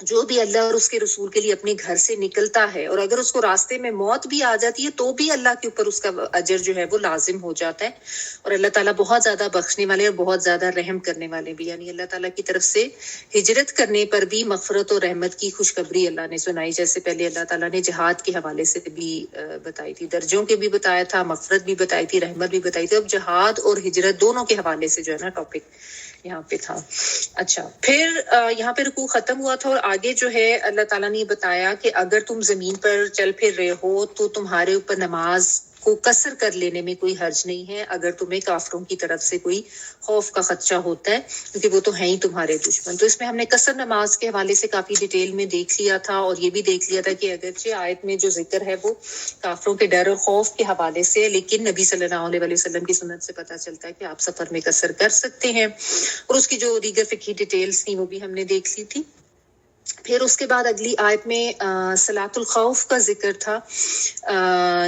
جو بھی اللہ اور اس کے رسول کے لیے اپنے گھر سے نکلتا ہے اور اگر اس کو راستے میں موت بھی آ جاتی ہے تو بھی اللہ کے اوپر اس کا اجر جو ہے وہ لازم ہو جاتا ہے. اور اللہ تعالیٰ بہت زیادہ بخشنے والے اور بہت زیادہ رحم کرنے والے بھی, یعنی اللہ تعالیٰ کی طرف سے ہجرت کرنے پر بھی مغفرت اور رحمت کی خوشخبری اللہ نے سنائی. جیسے پہلے اللہ تعالیٰ نے جہاد کے حوالے سے بھی بتائی تھی, درجوں کے بھی بتایا تھا, مغفرت بھی بتائی تھی, رحمت بھی بتائی تھی. اب جہاد اور ہجرت دونوں کے حوالے سے جو ہے نا ٹاپک یہاں پہ تھا. اچھا, پھر یہاں پہ رکوع ختم ہوا تھا اور آگے جو ہے اللہ تعالیٰ نے بتایا کہ اگر تم زمین پر چل پھر رہے ہو تو تمہارے اوپر نماز کو قصر کر لینے میں کوئی حرج نہیں ہے اگر تمہیں کافروں کی طرف سے کوئی خوف کا خدشہ ہوتا ہے, کیونکہ وہ تو ہیں ہی تمہارے دشمن. تو اس میں ہم نے قصر نماز کے حوالے سے کافی ڈیٹیل میں دیکھ لیا تھا, اور یہ بھی دیکھ لیا تھا کہ اگرچہ آیت میں جو ذکر ہے وہ کافروں کے ڈر اور خوف کے حوالے سے, لیکن نبی صلی اللہ علیہ وسلم کی سنت سے پتہ چلتا ہے کہ آپ سفر میں قصر کر سکتے ہیں, اور اس کی جو دیگر فقہی ڈیٹیلز تھیں وہ بھی ہم نے دیکھ لی تھی. پھر اس کے بعد اگلی آیت میں صلاۃ الخوف کا ذکر تھا,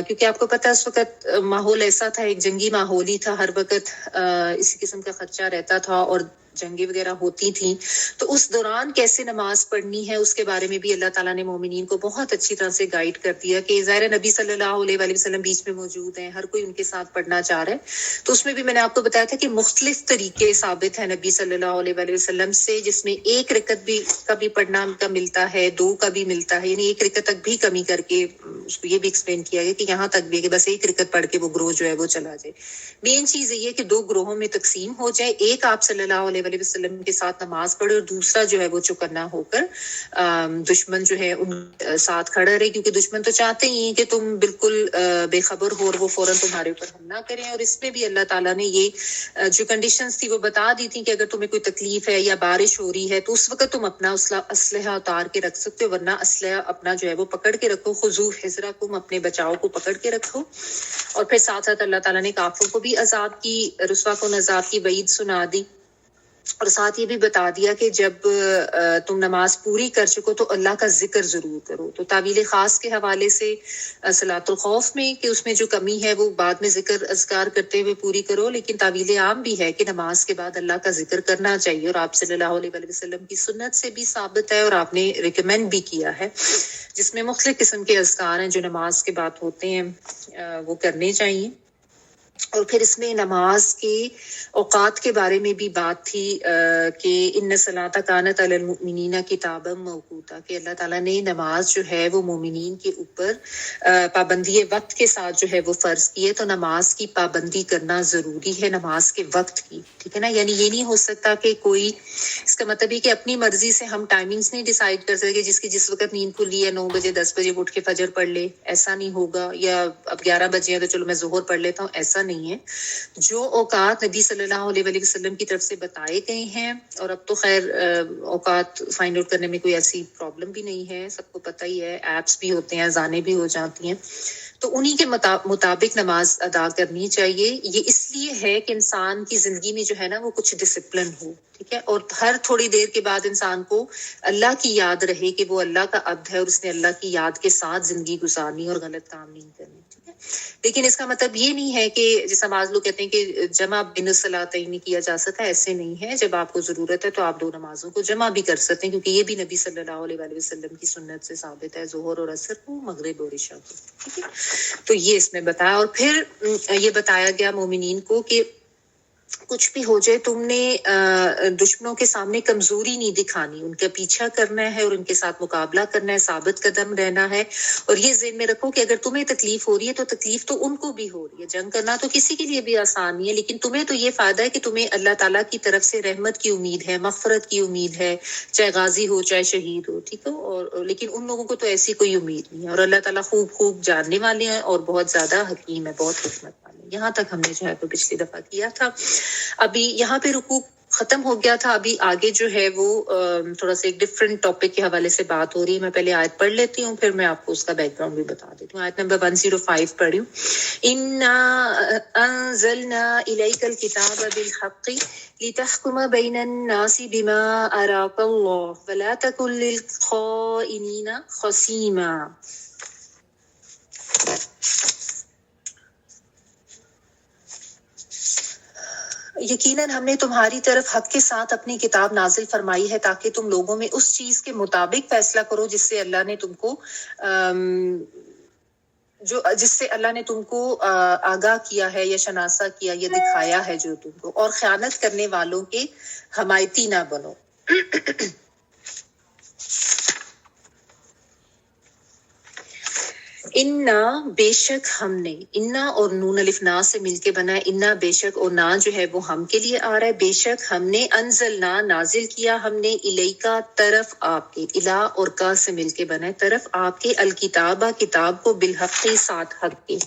کیونکہ آپ کو پتہ ہے اس وقت ماحول ایسا تھا, ایک جنگی ماحول ہی تھا, ہر وقت اسی قسم کا خدشہ رہتا تھا اور جنگیں وغیرہ ہوتی تھیں. تو اس دوران کیسے نماز پڑھنی ہے اس کے بارے میں بھی اللہ تعالیٰ نے مومنین کو بہت اچھی طرح سے گائیڈ کر دیا کہ ظاہر نبی صلی اللہ علیہ وآلہ وسلم بیچ میں موجود ہیں, ہر کوئی ان کے ساتھ پڑھنا چاہ رہا ہے. تو اس میں بھی میں نے آپ کو بتایا تھا کہ مختلف طریقے ثابت ہیں نبی صلی اللہ علیہ وآلہ وسلم سے, جس میں ایک رکعت بھی کا بھی پڑھنا کا ملتا ہے, دو کا بھی ملتا ہے, یعنی ایک رکعت تک بھی کمی کر کے اس کو یہ بھی ایکسپلین کیا گیا کہ یہاں تک بھی کہ بس ایک رکعت پڑھ کے وہ گروہ جو ہے وہ چلا جائے. مین چیز یہ ہے کہ دو گروہوں میں تقسیم ہو جائے, ایک آپ صلی اللہ علیہ وآلہ وسلم کے ساتھ نماز پڑھے اور دوسرا جو ہے وہ چوکنا ہو کر دشمن جو ہے ان ساتھ کھڑا رہے, کیونکہ دشمن تو چاہتے ہی ہیں کہ تم بالکل بے خبر ہو اور وہ فوراً تمہارے اوپر حملہ کریں. اور اس میں بھی اللہ تعالیٰ نے یہ جو کنڈیشنز تھی وہ بتا دی تھی کہ اگر تمہیں کوئی تکلیف ہے یا بارش ہو رہی ہے تو اس وقت تم اپنا اسلحہ اتار کے رکھ سکتے ہو, ورنہ اسلحہ اپنا جو ہے وہ پکڑ کے رکھو, خذو حذرکم, اپنے بچاؤ کو پکڑ کے رکھو. اور پھر ساتھ ساتھ اللہ تعالیٰ نے کافروں کو بھی عذاب کی, رسوا کو عذاب کی وعید سنا دی, اور ساتھ یہ بھی بتا دیا کہ جب تم نماز پوری کر چکو تو اللہ کا ذکر ضرور کرو. تو تعویل خاص کے حوالے سے صلاۃ الخوف میں کہ اس میں جو کمی ہے وہ بعد میں ذکر اذکار کرتے ہوئے پوری کرو, لیکن تعویل عام بھی ہے کہ نماز کے بعد اللہ کا ذکر کرنا چاہیے, اور آپ صلی اللہ علیہ وسلم کی سنت سے بھی ثابت ہے اور آپ نے ریکمینڈ بھی کیا ہے, جس میں مختلف قسم کے اذکار ہیں جو نماز کے بعد ہوتے ہیں وہ کرنے چاہیے. اور پھر اس میں نماز کے اوقات کے بارے میں بھی بات تھی کہ ان صلاۃ کانت علی المؤمنین کتابا موقوتا, کہ اللہ تعالیٰ نے نماز جو ہے وہ مومنین کے اوپر پابندی وقت کے ساتھ جو ہے وہ فرض کی ہے. تو نماز کی پابندی کرنا ضروری ہے, نماز کے وقت کی, ٹھیک ہے نا. یعنی یہ نہیں ہو سکتا کہ کوئی, اس کا مطلب یہ کہ اپنی مرضی سے ہم ٹائمنگز نہیں ڈیسائیڈ کر سکتے کہ جس وقت نیند کھلی ہے 9 بجے 10 بجے اٹھ کے فجر پڑھ لے, ایسا نہیں ہوگا. یا اب 11 بجے ہیں تو چلو میں ظہر پڑھ لیتا ہوں, ایسا نہیں ہے. جو اوقات نبی صلی اللہ علیہ وآلہ وسلم کی طرف سے بتائے گئے ہیں, اور اب تو خیر اوقات فائنڈ آؤٹ کرنے میں کوئی ایسی پرابلم بھی نہیں ہے, سب کو پتہ ہی ہے, ایپس بھی ہوتے ہیں, اذانیں بھی ہو جاتی ہیں, تو انہی کے مطابق نماز ادا کرنی چاہیے. یہ اس لیے ہے کہ انسان کی زندگی میں جو ہے نا وہ کچھ ڈسپلن ہو, ٹھیک ہے, اور ہر تھوڑی دیر کے بعد انسان کو اللہ کی یاد رہے کہ وہ اللہ کا عبد ہے اور اس نے اللہ کی یاد کے ساتھ زندگی گزارنی اور غلط کام نہیں کرنے, ٹھیک ہے. لیکن اس کا مطلب یہ نہیں ہے کہ جیسا بعض لوگ کہتے ہیں کہ جمع بین الصلاتین نہیں کیا جا سکتا, ایسے نہیں ہے. جب آپ کو ضرورت ہے تو آپ دو نمازوں کو جمع بھی کر سکتے ہیں, کیونکہ یہ بھی نبی صلی اللہ علیہ وآلہ وسلم کی سنت سے ثابت ہے, ظہر اور عصر کو, مغرب اور عشاء کو, ٹھیک ہے. تو یہ اس میں بتایا, اور پھر یہ بتایا گیا مومنین کو کہ کچھ بھی ہو جائے تم نے دشمنوں کے سامنے کمزوری نہیں دکھانی, ان کا پیچھا کرنا ہے اور ان کے ساتھ مقابلہ کرنا ہے, ثابت قدم رہنا ہے. اور یہ ذہن میں رکھو کہ اگر تمہیں تکلیف ہو رہی ہے تو تکلیف تو ان کو بھی ہو رہی ہے, جنگ کرنا تو کسی کے لیے بھی آسان نہیں ہے, لیکن تمہیں تو یہ فائدہ ہے کہ تمہیں اللہ تعالیٰ کی طرف سے رحمت کی امید ہے, مغفرت کی امید ہے, چاہے غازی ہو چاہے شہید ہو, ٹھیک ہے. اور لیکن ان لوگوں کو تو ایسی کوئی امید نہیں ہے, اور اللہ تعالیٰ خوب جاننے والے ہیں اور بہت زیادہ حکیم ہے, بہت حکمت والے. یہاں تک ہم نے جو ہے تو پچھلی دفعہ کیا تھا. ابھی یہاں پہ رکوع ختم ہو گیا تھا. ابھی آگے جو ہے وہ تھوڑا سا ایک ڈفرینٹ ٹاپک کے حوالے سے بات ہو رہی ہے. میں پہلے آیت پڑھ لیتی ہوں, پھر میں آپ کو اس کا بیک گراؤنڈ بھی بتا دیتی ہوں. آیت نمبر 105 پڑھی ہوں. انا انزلنا الیک الکتاب بالحق لتحکم بین الناس بما اراک اللہ ولا تکن للخائنین خصیما. یقیناً ہم نے تمہاری طرف حق کے ساتھ اپنی کتاب نازل فرمائی ہے تاکہ تم لوگوں میں اس چیز کے مطابق فیصلہ کرو جس سے اللہ نے تم کو آگاہ کیا ہے یا شناسا کیا یا دکھایا ہے جو تم کو، اور خیانت کرنے والوں کے حمایتی نہ بنو۔ انا بے شک ہم نے، انا اور نون الف نا سے مل کے بنا ہے، انا بے شک، اور نا جو ہے وہ ہم کے لیے آ رہا ہے، بے شک ہم نے انزلنا نازل کیا ہم نے، الیکا طرف آپ کے، الا اور کا سے مل کے بنا ہے، طرف آپ کے، الکتابہ کتاب کو، بالحق کے ساتھ حق کے،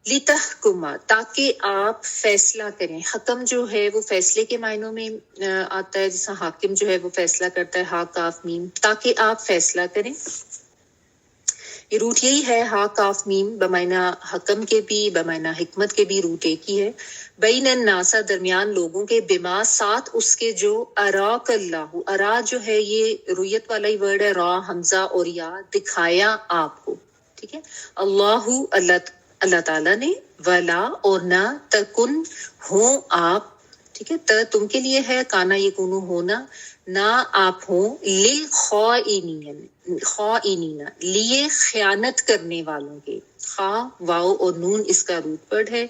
لتحکما تاکہ آپ فیصلہ کریں۔ حکم جو ہے وہ فیصلے کے معنوں میں آتا ہے، جیسا حاکم جو ہے وہ فیصلہ کرتا ہے، ہا کاف میم، تاکہ آپ فیصلہ کریں۔ یہ روٹ یہی ہے، ہا کاف میم، بمعنی حکم کے بھی بمعنی حکمت کے بھی روٹ ایک ہی ہے۔ بین الناس درمیان لوگوں کے، بما ساتھ اس کے جو، اراک اللہ، ارا جو ہے یہ رویت والا ہی ورڈ ہے، را حمزہ اور یا، دکھایا آپ کو، ٹھیک ہے۔ اللہ اللہ تعالیٰ نے، ولا اور نہ، تکن ہوں آپ، ٹھیک ہے، تم کے لیے ہے، کانا یکونو ہونا، نہ آپ ہوں، خائنین لیے خیانت کرنے والوں کے، خا واو اور نون اس کا روٹ ورڈ ہے،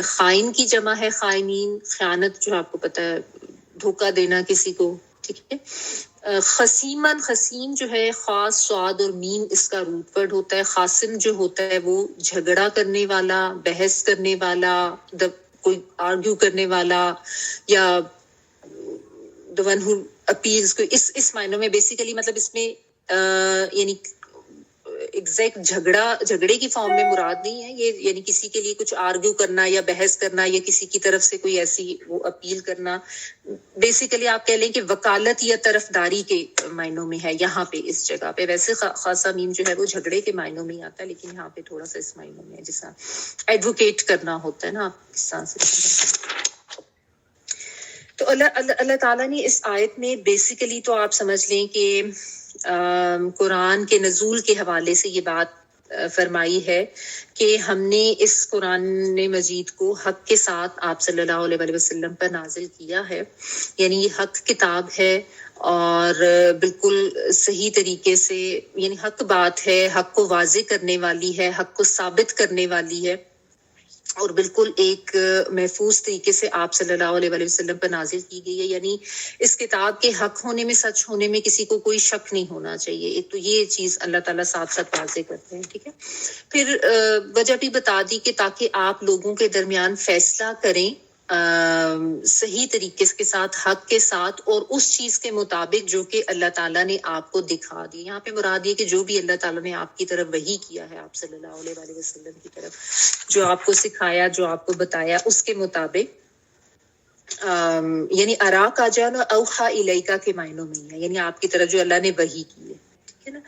خائن کی جمع ہے خائنین، خیانت جو آپ کو پتہ ہے دھوکہ دینا کسی کو، ٹھیک ہے۔ خصیمن، خصیم جو ہے خاص صاد اور میم اس کا روٹ ورڈ ہوتا ہے، خاصم جو ہوتا ہے وہ جھگڑا کرنے والا، بحث کرنے والا، کوئی آرگیو کرنے والا، یا the one who appeals، کوئی اس معنوں میں بیسیکلی، مطلب اس میں یعنی ایگزیکٹ جھگڑے کی فارم میں مراد نہیں ہے یہ، یعنی کسی کے لیے کچھ آرگیو کرنا یا بحث کرنا یا کسی کی طرف سے کوئی ایسی وہ اپیل کرنا، بیسیکلی آپ کہہ لیں کہ وکالت یا طرفداری کے معنوں میں ہے یہاں پہ اس جگہ پہ۔ ویسے خاصا میم جو ہے وہ جھگڑے کے معنوں میں ہی آتا ہے، لیکن یہاں پہ تھوڑا سا اس معنوں میں ہے جیسا ایڈوکیٹ کرنا ہوتا ہے نا، آپ اس طرح سے۔ تو اللہ تعالیٰ نے اس آیت میں بیسیکلی تو آپ سمجھ لیں کہ قرآن کے نزول کے حوالے سے یہ بات فرمائی ہے کہ ہم نے اس قرآن مجید کو حق کے ساتھ آپ صلی اللہ علیہ وسلم پر نازل کیا ہے، یعنی یہ حق کتاب ہے اور بالکل صحیح طریقے سے، یعنی حق بات ہے، حق کو واضح کرنے والی ہے، حق کو ثابت کرنے والی ہے، اور بالکل ایک محفوظ طریقے سے آپ صلی اللہ علیہ وسلم پر نازل کی گئی ہے، یعنی اس کتاب کے حق ہونے میں، سچ ہونے میں کسی کو کوئی شک نہیں ہونا چاہیے۔ ایک تو یہ چیز اللہ تعالیٰ ساتھ ساتھ واضح کرتے ہیں، ٹھیک ہے۔ پھر وجہ بھی بتا دی کہ تاکہ آپ لوگوں کے درمیان فیصلہ کریں صحیح طریقے کے ساتھ، حق کے ساتھ، اور اس چیز کے مطابق جو کہ اللہ تعالیٰ نے آپ کو دکھا دی۔ یہاں پہ مراد یہ کہ جو بھی اللہ تعالیٰ نے آپ کی طرف وحی کیا ہے، آپ صلی اللہ علیہ وسلم کی طرف جو آپ کو سکھایا، جو آپ کو بتایا، اس کے مطابق، یعنی ارا کا جانا اوحا الیکا کے معنوں میں ہے، یعنی آپ کی طرف جو اللہ نے وحی کی ہے، ٹھیک ہے نا۔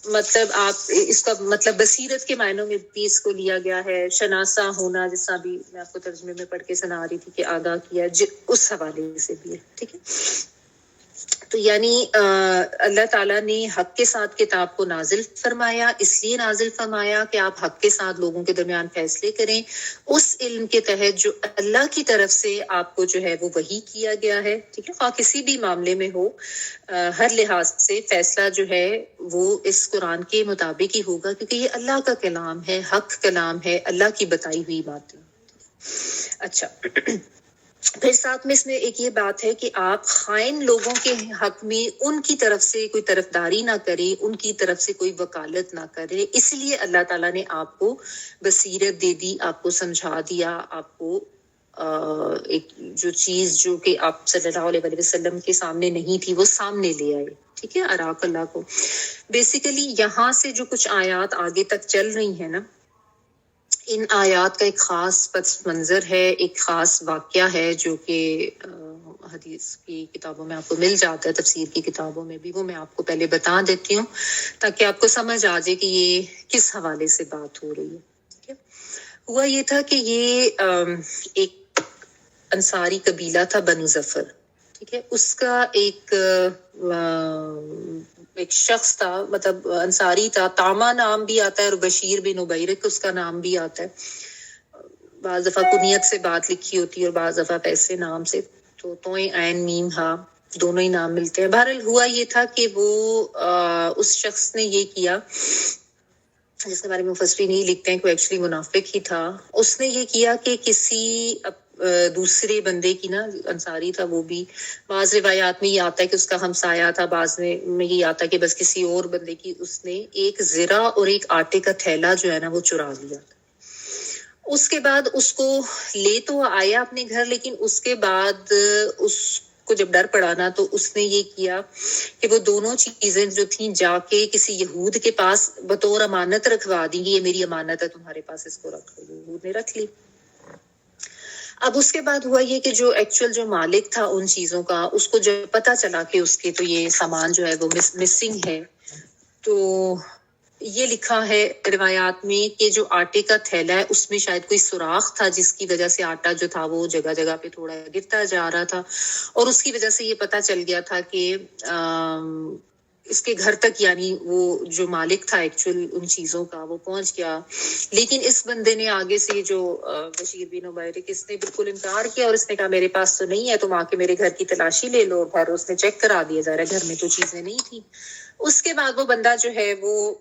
مطلب آپ اس کا مطلب بصیرت کے معنوں میں بھی اس کو لیا گیا ہے، شناسا ہونا، جیسا بھی میں آپ کو ترجمے میں پڑھ کے سنا رہی تھی کہ آگاہ کیا، اس حوالے سے بھی ہے، ٹھیک ہے۔ تو یعنی اللہ تعالیٰ نے حق کے ساتھ کتاب کو نازل فرمایا، اس لیے نازل فرمایا کہ آپ حق کے ساتھ لوگوں کے درمیان فیصلے کریں اس علم کے تحت جو اللہ کی طرف سے آپ کو جو ہے وہ وحی کیا گیا ہے، ٹھیک ہے۔ خواہ کسی بھی معاملے میں ہو، ہر لحاظ سے فیصلہ جو ہے وہ اس قرآن کے مطابق ہی ہوگا، کیونکہ یہ اللہ کا کلام ہے، حق کلام ہے، اللہ کی بتائی ہوئی باتیں۔ اچھا، پھر ساتھ میں اس میں ایک یہ بات ہے کہ آپ خائن لوگوں کے حق میں ان کی طرف سے کوئی طرفداری نہ کریں، ان کی طرف سے کوئی وکالت نہ کریں، اس لیے اللہ تعالیٰ نے آپ کو بصیرت دے دی، آپ کو سمجھا دیا، آپ کو ایک جو چیز جو کہ آپ صلی اللہ علیہ وسلم کے سامنے نہیں تھی وہ سامنے لے آئے، ٹھیک ہے، اراک اللہ کو۔ بیسیکلی یہاں سے جو کچھ آیات آگے تک چل رہی ہیں نا، ان آیات کا ایک خاص پس منظر ہے، ایک خاص واقعہ ہے جو کہ حدیث کی کتابوں میں آپ کو مل جاتا ہے، تفسیر کی کتابوں میں بھی، وہ میں آپ کو پہلے بتا دیتی ہوں تاکہ آپ کو سمجھ آ جائے کہ یہ کس حوالے سے بات ہو رہی ہے، ٹھیک ہے۔ ہوا یہ تھا کہ یہ ایک انصاری قبیلہ تھا، بنو ظفر، ٹھیک ہے۔ اس کا ایک شخص تھا، مطلب انصاری تھا، تاما نام بھی آتا ہے اور بشیر بن عبیرک اس کا نام بھی آتا ہے۔ بعض دفعہ کنیت سے بات لکھی ہوتی ہے اور بعض دفعہ پیسے نام سے، تو توئیں عین میم ہا دونوں ہی نام ملتے ہیں. بہرحال ہوا یہ تھا کہ وہ اس شخص نے یہ کیا جس کے بارے میں مفسرین نہیں لکھتے ہیں کہ وہ ایکچولی منافق ہی تھا. اس نے یہ کیا کہ کسی دوسرے بندے کی نا، انصاری تھا وہ بھی، بعض روایات میں یہ آتا ہے کہ اس کا ہمسایا تھا، بعض میں یہ آتا ہے کہ بس کسی اور بندے کی اس نے ایک زرہ اور ایک آٹے کا تھیلا جو ہے نا وہ چرا لیا. اس کے بعد اس کو لے تو آیا اپنے گھر، لیکن اس کے بعد اس کو جب ڈر پڑا نا تو اس نے یہ کیا کہ وہ دونوں چیزیں جو تھیں جا کے کسی یہود کے پاس بطور امانت رکھوا دیں گی، یہ میری امانت ہے تمہارے پاس، اس کو رکھ لو. یہود نے رکھ لی. اب اس کے بعد ہوا یہ کہ جو ایکچوئل جو مالک تھا ان چیزوں کا، اس کو جب پتا چلا کہ اس کے تو یہ سامان جو ہے وہ مسنگ ہے، تو یہ لکھا ہے روایات میں کہ جو آٹے کا تھیلا ہے اس میں شاید کوئی سوراخ تھا جس کی وجہ سے آٹا جو تھا وہ جگہ جگہ پہ تھوڑا گرتا جا رہا تھا، اور اس کی وجہ سے یہ پتا چل گیا تھا کہ اس کے گھر تک، یعنی وہ جو مالک تھا ایکچوئل ان چیزوں کا وہ پہنچ گیا. لیکن اس بندے نے آگے سے جو بشیر بن مبارک، اس نے بالکل انکار کیا اور اس نے کہا میرے پاس تو نہیں ہے، تم آ کے میرے گھر کی تلاشی لے لو. گھر اس نے چیک کرا دیا، ذرا گھر میں تو چیزیں نہیں تھی. اس کے بعد وہ بندہ جو ہے وہ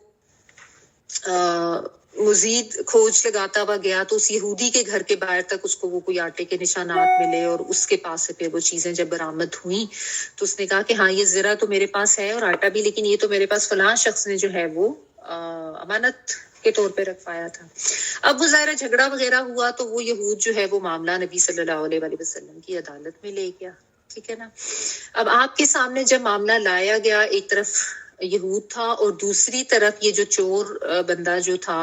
مزید کھوج لگاتا ہوا گیا تو اس یہودی کے گھر کے باہر تک اس کو وہ کوئی آٹے کے نشانات ملے، اور اس کے پاس سے پھر وہ چیزیں جب برآمد ہوئیں تو اس نے کہا کہ ہاں یہ زرہ تو میرے پاس ہے اور آٹا بھی، لیکن یہ تو میرے پاس فلاں شخص نے جو ہے وہ امانت کے طور پہ رکھوایا تھا. اب وہ ظاہر جھگڑا وغیرہ ہوا تو وہ یہود جو ہے وہ معاملہ نبی صلی اللہ علیہ وآلہ وسلم کی عدالت میں لے گیا. ٹھیک ہے نا. اب آپ کے سامنے جب معاملہ لایا گیا، ایک طرف یہود تھا اور دوسری طرف یہ جو چور بندہ جو تھا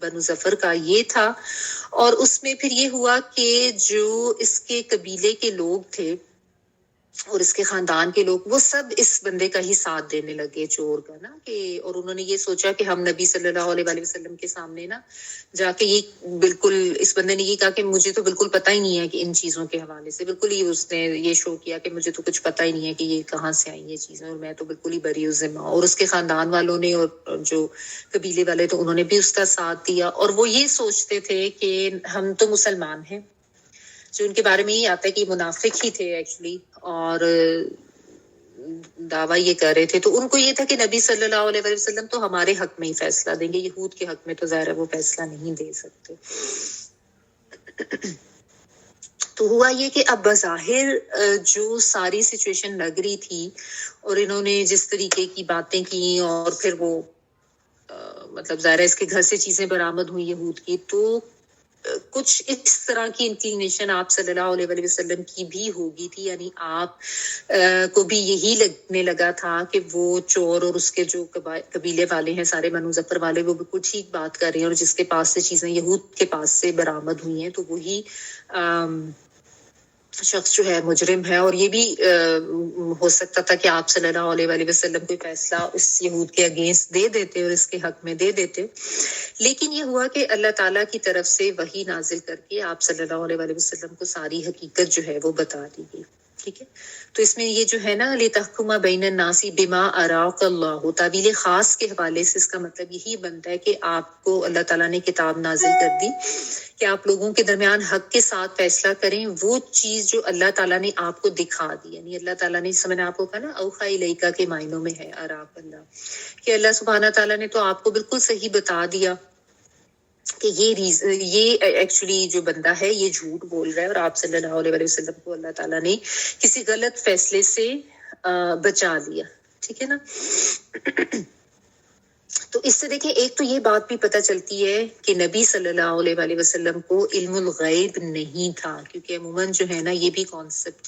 بنو ظفر کا یہ تھا، اور اس میں پھر یہ ہوا کہ جو اس کے قبیلے کے لوگ تھے اور اس کے خاندان کے لوگ، وہ سب اس بندے کا ہی ساتھ دینے لگے، چور کا نا، کہ اور انہوں نے یہ سوچا کہ ہم نبی صلی اللہ علیہ وآلہ وسلم کے سامنے نا جا کے یہ بالکل، اس بندے نے یہ کہا کہ مجھے تو بالکل پتہ ہی نہیں ہے کہ ان چیزوں کے حوالے سے، بالکل ہی اس نے یہ شو کیا کہ مجھے تو کچھ پتہ ہی نہیں ہے کہ یہ کہاں سے آئی یہ چیزیں، اور میں تو بالکل ہی بری ذمہ. اور اس کے خاندان والوں نے اور جو قبیلے والے تو انہوں نے بھی اس کا ساتھ دیا، اور وہ یہ سوچتے تھے کہ ہم تو مسلمان ہیں، جو ان کے بارے میں یہ آتا ہے کہ منافق ہی تھے ایکچولی، اور دعویٰ یہ کر رہے تھے. تو ان کو یہ تھا کہ نبی صلی اللہ علیہ وسلم تو ہمارے حق میں ہی فیصلہ دیں گے، یہود کے حق میں تو ظاہر ہے وہ فیصلہ نہیں دے سکتے. تو ہوا یہ کہ اب بظاہر جو ساری سچویشن لگ رہی تھی اور انہوں نے جس طریقے کی باتیں کی، اور پھر وہ مطلب ظاہر ہے اس کے گھر سے چیزیں برآمد ہوئی یہود کی، تو کچھ اس طرح کی انکلینیشن آپ صلی اللہ علیہ وسلم کی بھی ہوگی تھی، یعنی آپ کو بھی یہی لگنے لگا تھا کہ وہ چور اور اس کے جو قبیلے والے ہیں سارے بنو ظفر والے، وہ بالکل ٹھیک بات کر رہے ہیں، اور جس کے پاس سے چیزیں یہود کے پاس سے برآمد ہوئی ہیں تو وہی شخص جو ہے مجرم ہے. اور یہ بھی ہو سکتا تھا کہ آپ صلی اللہ علیہ وآلہ وسلم کوئی فیصلہ اس یہود کے اگینسٹ دے دیتے اور اس کے حق میں دے دیتے. لیکن یہ ہوا کہ اللہ تعالیٰ کی طرف سے وحی نازل کر کے آپ صلی اللہ علیہ وآلہ وسلم کو ساری حقیقت جو ہے وہ بتا دی گئی. ٹھیک ہے. تو اس میں یہ جو ہے نا لِتَحْكُمَ بَيْنَ النَّاسِ بِمَا أَرَاكَ اللَّهُ، تعبیر خاص کے حوالے سے اس کا مطلب یہی بنتا ہے کہ آپ کو اللہ تعالیٰ نے کتاب نازل کر دی کہ آپ لوگوں کے درمیان حق کے ساتھ فیصلہ کریں، وہ چیز جو اللہ تعالیٰ نے آپ کو دکھا دی. یعنی اللہ تعالیٰ نے، اس میں نے آپ کو کہا نا اوحیٰ الیک کے معنوں میں ہے اراک اللہ، کہ اللہ سبحانہ تعالیٰ نے تو آپ کو بالکل صحیح بتا دیا کہ یہ ایکچولی جو بندہ ہے یہ جھوٹ بول رہا ہے، اور آپ صلی اللہ علیہ وسلم کو اللہ تعالیٰ نے کسی غلط فیصلے سے بچا لیا. ٹھیک ہے نا. تو اس سے دیکھیں ایک تو یہ بات بھی پتہ چلتی ہے کہ نبی صلی اللہ علیہ وآلہ وسلم کو علم الغیب نہیں تھا، کیونکہ عموماً جو ہے نا یہ بھی کانسیپٹ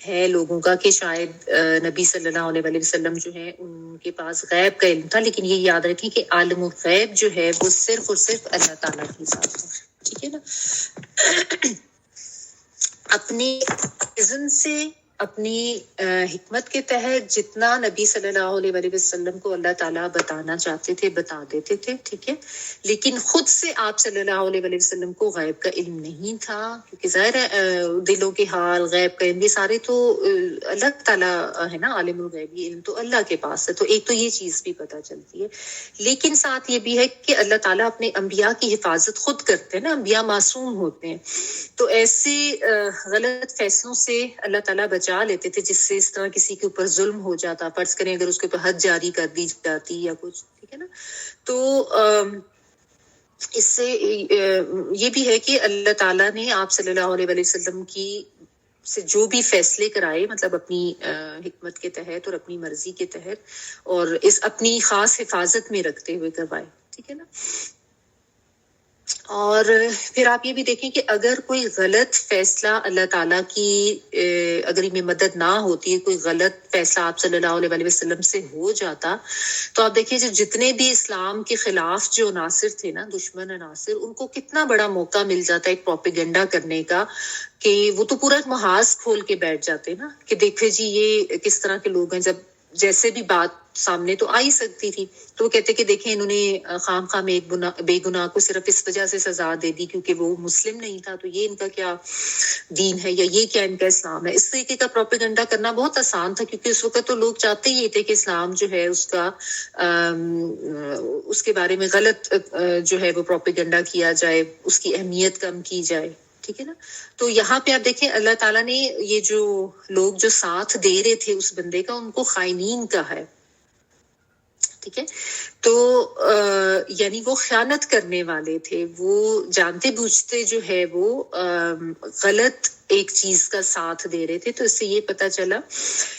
ہے لوگوں کا کہ شاید نبی صلی اللہ علیہ وآلہ وسلم جو ہے ان کے پاس غیب کا علم تھا، لیکن یہ یاد رکھیں کہ عالم الغیب جو ہے وہ صرف اور صرف اللہ تعالیٰ کے ساتھ ہے. ٹھیک ہے نا. اپنے اذن سے اپنی حکمت کے تحت جتنا نبی صلی اللہ علیہ وسلم کو اللہ تعالیٰ بتانا چاہتے تھے بتا دیتے تھے، ٹھیک ہے، لیکن خود سے آپ صلی اللہ علیہ وسلم کو غیب کا علم نہیں تھا، کیونکہ ظاہر ہے دلوں کے حال، غیب کا علم، یہ سارے تو اللہ تعالیٰ ہے نا، عالم الغیب، یہ علم تو اللہ کے پاس ہے، تو ایک تو یہ چیز بھی پتہ چلتی ہے، لیکن ساتھ یہ بھی ہے کہ اللہ تعالیٰ اپنے انبیاء کی حفاظت خود کرتے ہیں نا، انبیاء معصوم ہوتے ہیں، تو ایسے غلط فیصلوں سے اللہ تعالیٰ بچا لیتے تھے، جس سے اس طرح کسی کے اوپر ظلم ہو جاتا، فرض کریں اگر اس کے اوپر حد جاری کر دی جاتی یا کچھ، ٹھیک ہے نا، تو اس سے یہ بھی ہے کہ اللہ تعالیٰ نے آپ صلی اللہ علیہ وسلم کی سے جو بھی فیصلے کرائے، مطلب اپنی حکمت کے تحت اور اپنی مرضی کے تحت اور اس اپنی خاص حفاظت میں رکھتے ہوئے کروائے، ٹھیک ہے نا۔ اور پھر آپ یہ بھی دیکھیں کہ اگر کوئی غلط فیصلہ اللہ تعالیٰ کی اگر میں مدد نہ ہوتی ہے، کوئی غلط فیصلہ آپ صلی اللہ علیہ وسلم سے ہو جاتا، تو آپ دیکھیں جتنے بھی اسلام کے خلاف جو عناصر تھے نا، دشمن عناصر، ان کو کتنا بڑا موقع مل جاتا ہے ایک پروپیگنڈا کرنے کا، کہ وہ تو پورا ایک محاذ کھول کے بیٹھ جاتے نا، کہ دیکھے جی یہ کس طرح کے لوگ ہیں، جب جیسے بھی بات سامنے تو آ ہی سکتی تھی، تو وہ کہتے کہ دیکھیں انہوں نے خام خام ایک بے گناہ کو صرف اس وجہ سے سزا دے دی کیونکہ وہ مسلم نہیں تھا، تو یہ ان کا کیا دین ہے یا یہ کیا ان کا اسلام ہے۔ اس طریقے کا پروپیگنڈا کرنا بہت آسان تھا، کیونکہ اس وقت تو لوگ چاہتے ہی تھے کہ اسلام جو ہے اس کا اس کے بارے میں غلط جو ہے وہ پروپیگنڈا کیا جائے، اس کی اہمیت کم کی جائے، ٹھیک ہے نا۔ تو یہاں پہ آپ دیکھیں اللہ تعالیٰ نے یہ جو لوگ جو ساتھ دے رہے تھے اس بندے کا، ان کو خائنین کہا ہے، ٹھیک ہے، تو یعنی وہ خیانت کرنے والے تھے، وہ جانتے بوجھتے جو ہے وہ غلط ایک چیز کا ساتھ دے رہے تھے۔ تو اس سے یہ پتہ چلا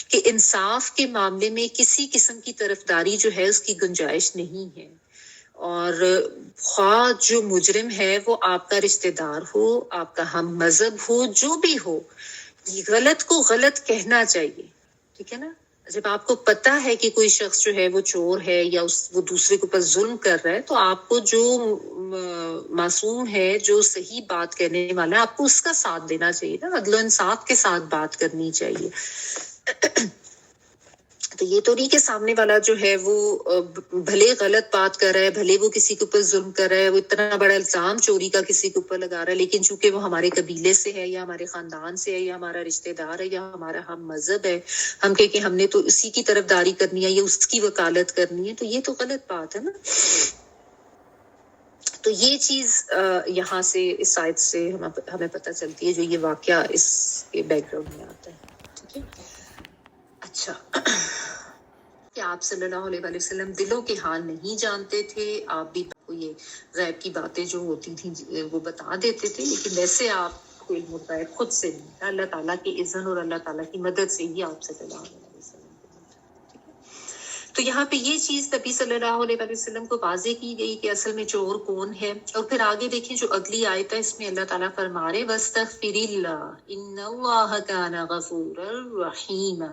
کہ انصاف کے معاملے میں کسی قسم کی طرفداری جو ہے اس کی گنجائش نہیں ہے، اور خواہ جو مجرم ہے وہ آپ کا رشتہ دار ہو، آپ کا ہم مذہب ہو، جو بھی ہو، غلط کو غلط کہنا چاہیے، ٹھیک ہے نا۔ جب آپ کو پتا ہے کہ کوئی شخص جو ہے وہ چور ہے یا وہ دوسرے کے اوپر ظلم کر رہا ہے، تو آپ کو جو معصوم ہے، جو صحیح بات کہنے والا ہے، آپ کو اس کا ساتھ دینا چاہیے نا، عدل و انصاف کے ساتھ بات کرنی چاہیے۔ تو یہ تو نہیں کہ سامنے والا جو ہے وہ بھلے غلط بات کر رہا ہے، بھلے وہ کسی کے اوپر ظلم کر رہا ہے، وہ اتنا بڑا الزام چوری کا کسی کے اوپر لگا رہا ہے، لیکن چونکہ وہ ہمارے قبیلے سے ہے یا ہمارے خاندان سے ہے یا ہمارا رشتہ دار ہے یا ہمارا ہم مذہب ہے، ہم کہ ہم نے تو اسی کی طرفداری کرنی ہے یا اس کی وکالت کرنی ہے، تو یہ تو غلط بات ہے نا۔ تو یہ چیز یہاں سے اس آیت سے ہمیں پتہ چلتی ہے، جو یہ واقعہ اس کے بیک گراؤنڈ میں آتا ہے، ٹھیک ہے۔ اچھا، کہ آپ صلی اللہ علیہ وسلم دلوں کے حال نہیں جانتے تھے، آپ بھی یہ غیب کی باتیں جو ہوتی تھیں وہ بتا دیتے تھے، لیکن ویسے آپ کو علم الغیب خود سے نہیں تھا، اللہ تعالیٰ کے اذن اور اللہ تعالیٰ کی مدد سے ہی آپ صلی اللہ علیہ وسلم کو ملا، ٹھیک ہے۔ تو یہاں پہ یہ چیز نبی صلی اللہ علیہ وسلم کو واضح کی گئی کہ اصل میں چور کون ہے، اور پھر آگے دیکھیں جو اگلی آیت ہے، اس میں اللہ تعالیٰ فرما رہے وَاسْتَغْفِرِ اللَّهَ إِنَّ اللَّهَ كَانَ غَفُورًا رَحِيمًا،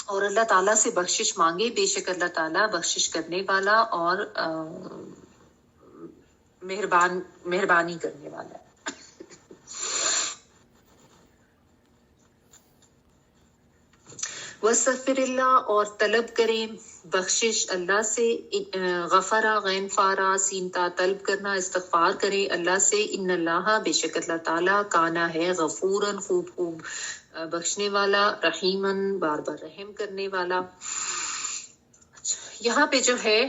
اور اللہ تعالیٰ سے بخشش مانگے، بے شک اللہ تعالیٰ بخشش کرنے والا اور مہربانی کرنے والا ہے۔ وَاسْتَغْفِرِ اللَّهَ، اور طلب کریں بخشش اللہ سے، غفرا غین فارا سینتا طلب کرنا، استغفار کریں اللہ سے، ان اللہ بے شک اللہ تعالیٰ کانا ہے غفوراً خوب بخشنے والا، رحیماً بار بار رحم کرنے والا۔ یہاں پہ جو ہے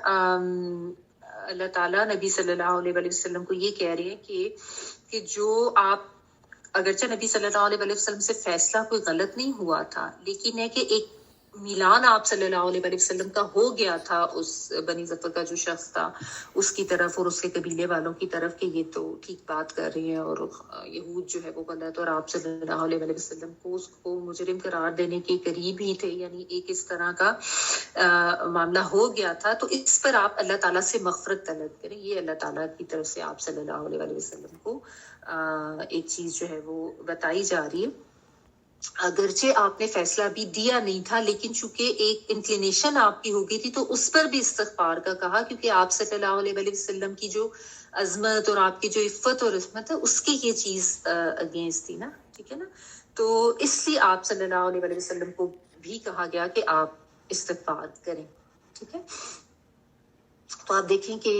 اللہ تعالیٰ نبی صلی اللہ علیہ وسلم کو یہ کہہ رہے ہیں کہ جو آپ، اگرچہ نبی صلی اللہ علیہ وسلم سے فیصلہ کوئی غلط نہیں ہوا تھا، لیکن ہے کہ ایک میلان آپ صلی اللہ علیہ وسلم کا ہو گیا تھا اس بنی ظفر کا جو شخص تھا اس کی طرف اور اس کے قبیلے والوں کی طرف، کہ یہ تو ٹھیک بات کر رہے ہیں اور یہود جو ہے وہ غلط، اور آپ صلی اللہ علیہ وسلم کو اس کو مجرم قرار دینے کے قریب ہی تھے، یعنی ایک اس طرح کا معاملہ ہو گیا تھا۔ تو اس پر آپ اللہ تعالیٰ سے مغفرت طلب کریں، یہ اللہ تعالیٰ کی طرف سے آپ صلی اللہ علیہ وسلم کو ایک چیز جو ہے وہ بتائی جا رہی ہے۔ اگرچہ آپ نے فیصلہ بھی دیا نہیں تھا، لیکن چونکہ ایک انکلینیشن آپ کی ہو گئی تھی، تو اس پر بھی استغفار کا کہا، کیونکہ آپ صلی اللہ علیہ وسلم کی جو عظمت اور آپ کی جو عفت اور عصمت ہے، اس کی یہ چیز اگینسٹ تھی نا، ٹھیک ہے نا. تو اس لیے آپ صلی اللہ علیہ وسلم کو بھی کہا گیا کہ آپ استغفار کریں. ٹھیک ہے. تو آپ دیکھیں کہ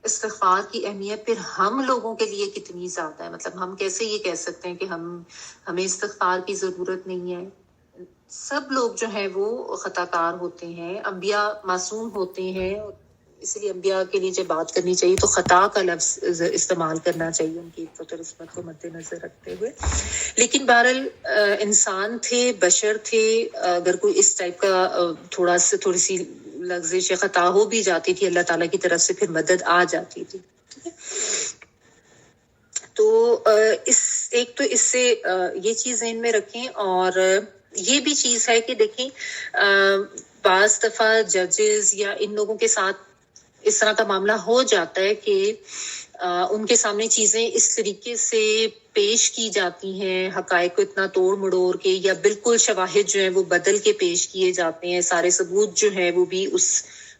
استغفار کی اہمیت پھر ہم لوگوں کے لیے کتنی زیادہ ہے. مطلب ہم کیسے یہ کہہ سکتے ہیں کہ ہمیں استغفار کی ضرورت نہیں ہے. سب لوگ جو ہیں وہ خطا کار ہوتے ہیں. انبیاء معصوم ہوتے ہیں. اس لیے انبیاء کے لیے جب بات کرنی چاہیے تو خطا کا لفظ استعمال کرنا چاہیے ان کی عزت اور عصمت کو مد نظر رکھتے ہوئے. لیکن بہرحال انسان تھے, بشر تھے. اگر کوئی اس ٹائپ کا تھوڑی سی لغزش یا خطا ہو بھی جاتی تھی, اللہ تعالیٰ کی طرف سے پھر مدد آ جاتی تھی. ٹھیک ہے. تو اس سے یہ چیز ذہن میں رکھیں. اور یہ بھی چیز ہے کہ دیکھیں بعض دفعہ ججز یا ان لوگوں کے ساتھ اس طرح کا معاملہ ہو جاتا ہے کہ ان کے سامنے چیزیں اس طریقے سے پیش کی جاتی ہیں, حقائق کو اتنا توڑ مڑوڑ کے, یا بالکل شواہد جو ہیں وہ بدل کے پیش کیے جاتے ہیں. سارے ثبوت جو ہے وہ بھی اس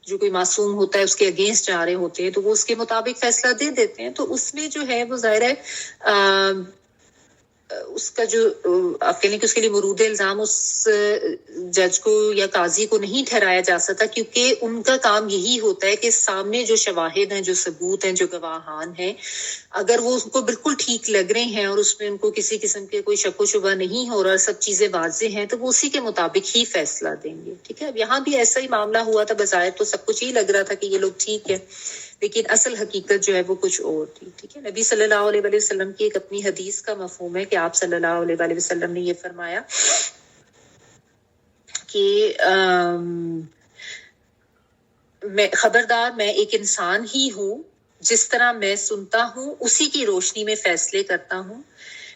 جو کوئی معصوم ہوتا ہے اس کے اگینسٹ جا رہے ہوتے ہیں, تو وہ اس کے مطابق فیصلہ دے دیتے ہیں. تو اس میں جو ہے وہ ظاہر ہے اس کا جو آپ کہنے کہ اس کے لیے مرود الزام اس جج کو یا قاضی کو نہیں ٹھہرایا جا سکتا, کیونکہ ان کا کام یہی ہوتا ہے کہ سامنے جو شواہد ہیں, جو ثبوت ہیں, جو گواہان ہیں, اگر وہ ان کو بالکل ٹھیک لگ رہے ہیں اور اس میں ان کو کسی قسم کے کوئی شک و شبہ نہیں ہو رہا, سب چیزیں واضح ہیں, تو وہ اسی کے مطابق ہی فیصلہ دیں گے. ٹھیک ہے. اب یہاں بھی ایسا ہی معاملہ ہوا تھا. بظاہر تو سب کچھ ہی لگ رہا تھا کہ یہ لوگ ٹھیک ہے, لیکن اصل حقیقت جو ہے وہ کچھ اور تھی. ٹھیک ہے. نبی صلی اللہ علیہ وسلم کی ایک اپنی حدیث کا مفہوم ہے کہ آپ صلی اللہ علیہ وسلم نے یہ فرمایا کہ خبردار, میں ایک انسان ہی ہوں, جس طرح میں سنتا ہوں اسی کی روشنی میں فیصلے کرتا ہوں.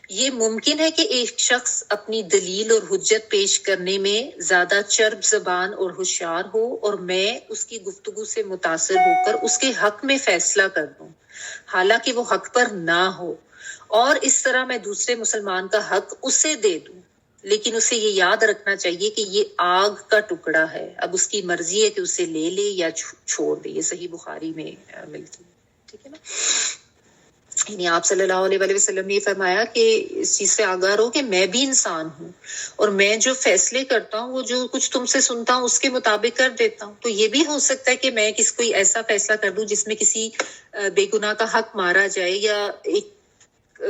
یہ ممکن ہے کہ ایک شخص اپنی دلیل اور حجت پیش کرنے میں زیادہ چرب زبان اور ہوشیار ہو, اور میں اس کی گفتگو سے متاثر ہو کر اس کے حق میں فیصلہ کر دوں, حالانکہ وہ حق پر نہ ہو, اور اس طرح میں دوسرے مسلمان کا حق اسے دے دوں. لیکن اسے یہ یاد رکھنا چاہیے کہ یہ آگ کا ٹکڑا ہے, اب اس کی مرضی ہے کہ اسے لے لے یا چھوڑ دے. یہ صحیح بخاری میں ملتی ہے. ٹھیک ہے نا. یعنی آپ صلی اللہ علیہ وسلم نے یہ فرمایا کہ اس چیز سے آگاہ رہو کہ میں بھی انسان ہوں, اور میں جو فیصلے کرتا ہوں وہ جو کچھ تم سے سنتا ہوں اس کے مطابق کر دیتا ہوں. تو یہ بھی ہو سکتا ہے کہ میں کوئی ایسا فیصلہ کر دوں جس میں کسی بے گناہ کا حق مارا جائے, یا ایک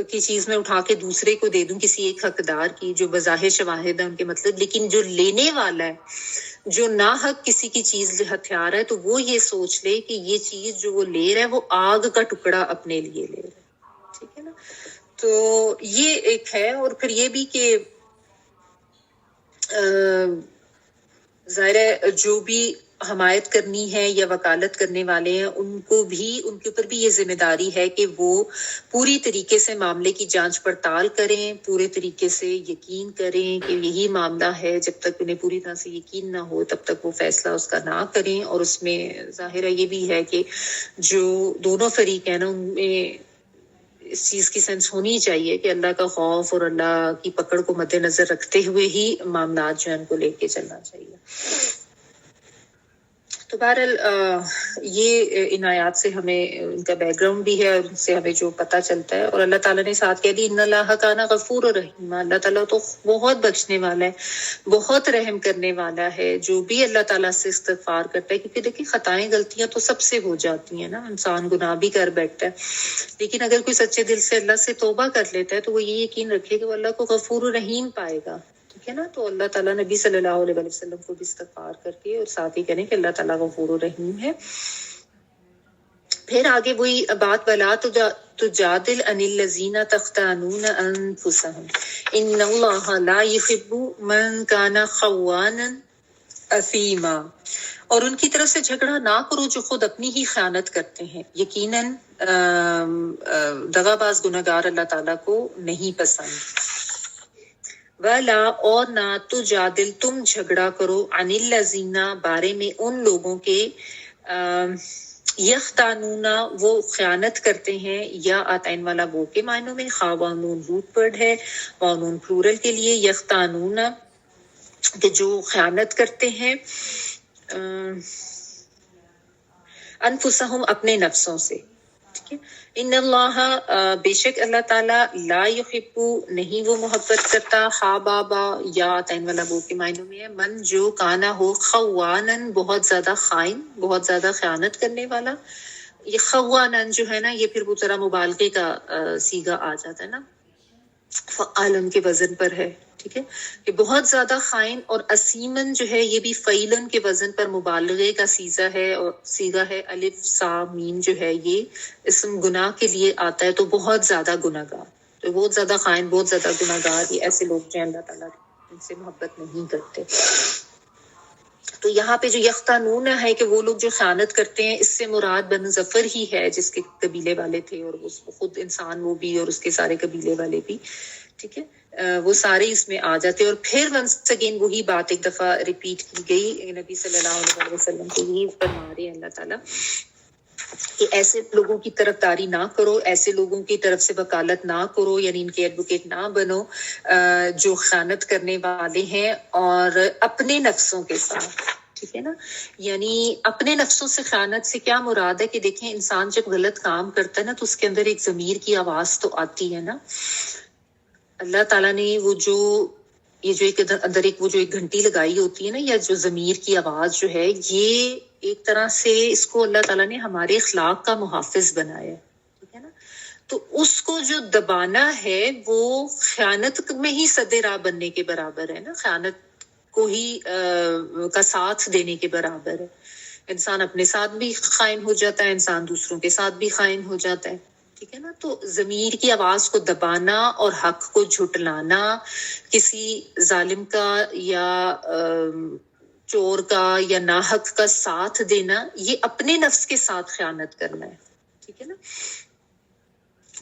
کی چیز میں اٹھا کے دوسرے کو دے دوں, کسی ایک حقدار کی جو بظاہر شواہد ہے ان کے مطلب, لیکن جو لینے والا ہے, جو ناحق کسی کی چیز ہتھیار ہے, تو وہ یہ سوچ لے کہ یہ چیز جو وہ لے رہا ہے وہ آگ کا ٹکڑا اپنے لیے لے رہا ہے. ٹھیک ہے نا. تو یہ ایک ہے. اور پھر یہ بھی کہ ظاہر ہے جو بھی حمایت کرنی ہے یا وکالت کرنے والے ہیں ان کو بھی, ان کے اوپر بھی یہ ذمہ داری ہے کہ وہ پوری طریقے سے معاملے کی جانچ پڑتال کریں, پورے طریقے سے یقین کریں کہ یہی معاملہ ہے. جب تک انہیں پوری طرح سے یقین نہ ہو تب تک وہ فیصلہ اس کا نہ کریں. اور اس میں ظاہر ہے یہ بھی ہے کہ جو دونوں فریق ہیں نا, ان میں اس چیز کی سینس ہونی چاہیے کہ اللہ کا خوف اور اللہ کی پکڑ کو مد نظر رکھتے ہوئے ہی معاملات جو ہیں ان کو لے کے چلنا چاہیے. تو بہرحال یہ ان آیات سے ہمیں ان کا بیک گراؤنڈ بھی ہے, اور ان سے ہمیں جو پتہ چلتا ہے. اور اللہ تعالیٰ نے ساتھ کہہ دی ان اللہ کان غفور رحیم, اللہ تعالیٰ تو بہت بخشنے والا ہے, بہت رحم کرنے والا ہے. جو بھی اللہ تعالیٰ سے استغفار کرتا ہے, کیونکہ دیکھیں خطائیں غلطیاں تو سب سے ہو جاتی ہیں نا, انسان گناہ بھی کر بیٹھتا ہے, لیکن اگر کوئی سچے دل سے اللہ سے توبہ کر لیتا ہے تو وہ یہ یقین رکھے کہ وہ اللہ کو غفور رحیم پائے گا. ٹھیک ہے نا. تو اللہ تعالیٰ نبی صلی اللہ علیہ وسلم کو بھی استغفار کر کے اور ساتھ ہی کہنے کہ اللہ تعالیٰ غفور رحیم ہے. پھر آگے وہی بات, ولا تجادل عن الذین تختانون انفسهم ان اللہ لا يحب من کان خوانا اثیما, اور ان کی طرف سے جھگڑا نہ کرو جو خود اپنی ہی خیانت کرتے ہیں, یقیناً دغاباز گنہگار اللہ تعالیٰ کو نہیں پسند. ولا, اور نہ تجادل, تم جھگڑا کرو, عن الذین, بارے میں ان لوگوں کے یختانون, وہ خیانت کرتے ہیں, یا آتین والا وہ کے معنوں میں, خوانون روٹ ورڈ ہے, وانون پلورل کے لیے, یختانون کہ جو خیانت کرتے ہیں, انفسہم اپنے نفسوں سے. ٹھیک ہے. ان اللہ بے شک اللہ تعالیٰ لا یحب نہیں وہ محبت کرتا ہا بابا یا تین والا وہ کے معنوں میں ہے من جو کانا ہو خوانن بہت زیادہ خائن بہت زیادہ خیانت کرنے والا. یہ خوانن جو ہے نا یہ پھر وہ ذرا مبالغے کا سیگا آ جاتا ہے نا, فعالن کے وزن پر ہے. ٹھیک ہے کہ بہت زیادہ خائن. اور اسیمن جو ہے یہ بھی فعیلن کے وزن پر مبالغے کا سیزا ہے اور سیگا ہے. الف سا میم جو ہے یہ اسم گناہ کے لیے آتا ہے تو بہت زیادہ گناہ گار, تو بہت زیادہ خائن بہت زیادہ گناہ گار یہ ایسے لوگ جو ہیں اللہ تعالیٰ ان سے محبت نہیں کرتے. تو یہاں پہ جو یختانون ہے کہ وہ لوگ جو خیانت کرتے ہیں, اس سے مراد بنو ظفر ہی ہے جس کے قبیلے والے تھے اور اس خود انسان وہ بھی اور اس کے سارے قبیلے والے بھی. ٹھیک ہے وہ سارے اس میں آ جاتے. اور پھر ونس اگین وہی بات ایک دفعہ ریپیٹ کی گئی نبی صلی اللہ علیہ وسلم کو یہی فرما رہے ہیں اللہ تعالیٰ کہ ایسے لوگوں کی طرفداری نہ کرو, ایسے لوگوں کی طرف سے وکالت نہ کرو, یعنی ان کے ایڈوکیٹ نہ بنو جو خیانت کرنے والے ہیں اور اپنے نفسوں کے ساتھ. ٹھیک ہے نا, یعنی اپنے نفسوں سے خیانت سے کیا مراد ہے کہ دیکھیں انسان جب غلط کام کرتا ہے نا تو اس کے اندر ایک ضمیر کی آواز تو آتی ہے نا. اللہ تعالیٰ نے وہ جو یہ جو ایک اندر ایک وہ جو ایک گھنٹی لگائی ہوتی ہے نا, یا جو ضمیر کی آواز جو ہے, یہ ایک طرح سے اس کو اللہ تعالیٰ نے ہمارے اخلاق کا محافظ بنایا ہے. ٹھیک ہے نا, تو اس کو جو دبانا ہے وہ خیانت میں ہی سد راہ بننے کے برابر ہے نا, خیانت کو ہی کا ساتھ دینے کے برابر ہے. انسان اپنے ساتھ بھی خائن ہو جاتا ہے, انسان دوسروں کے ساتھ بھی خائن ہو جاتا ہے. ٹھیک ہے نا, تو ضمیر کی آواز کو دبانا اور حق کو جھٹلانا, کسی ظالم کا یا چور کا یا ناحق کا ساتھ دینا, یہ اپنے نفس کے ساتھ خیانت کرنا ہے. ٹھیک ہے نا,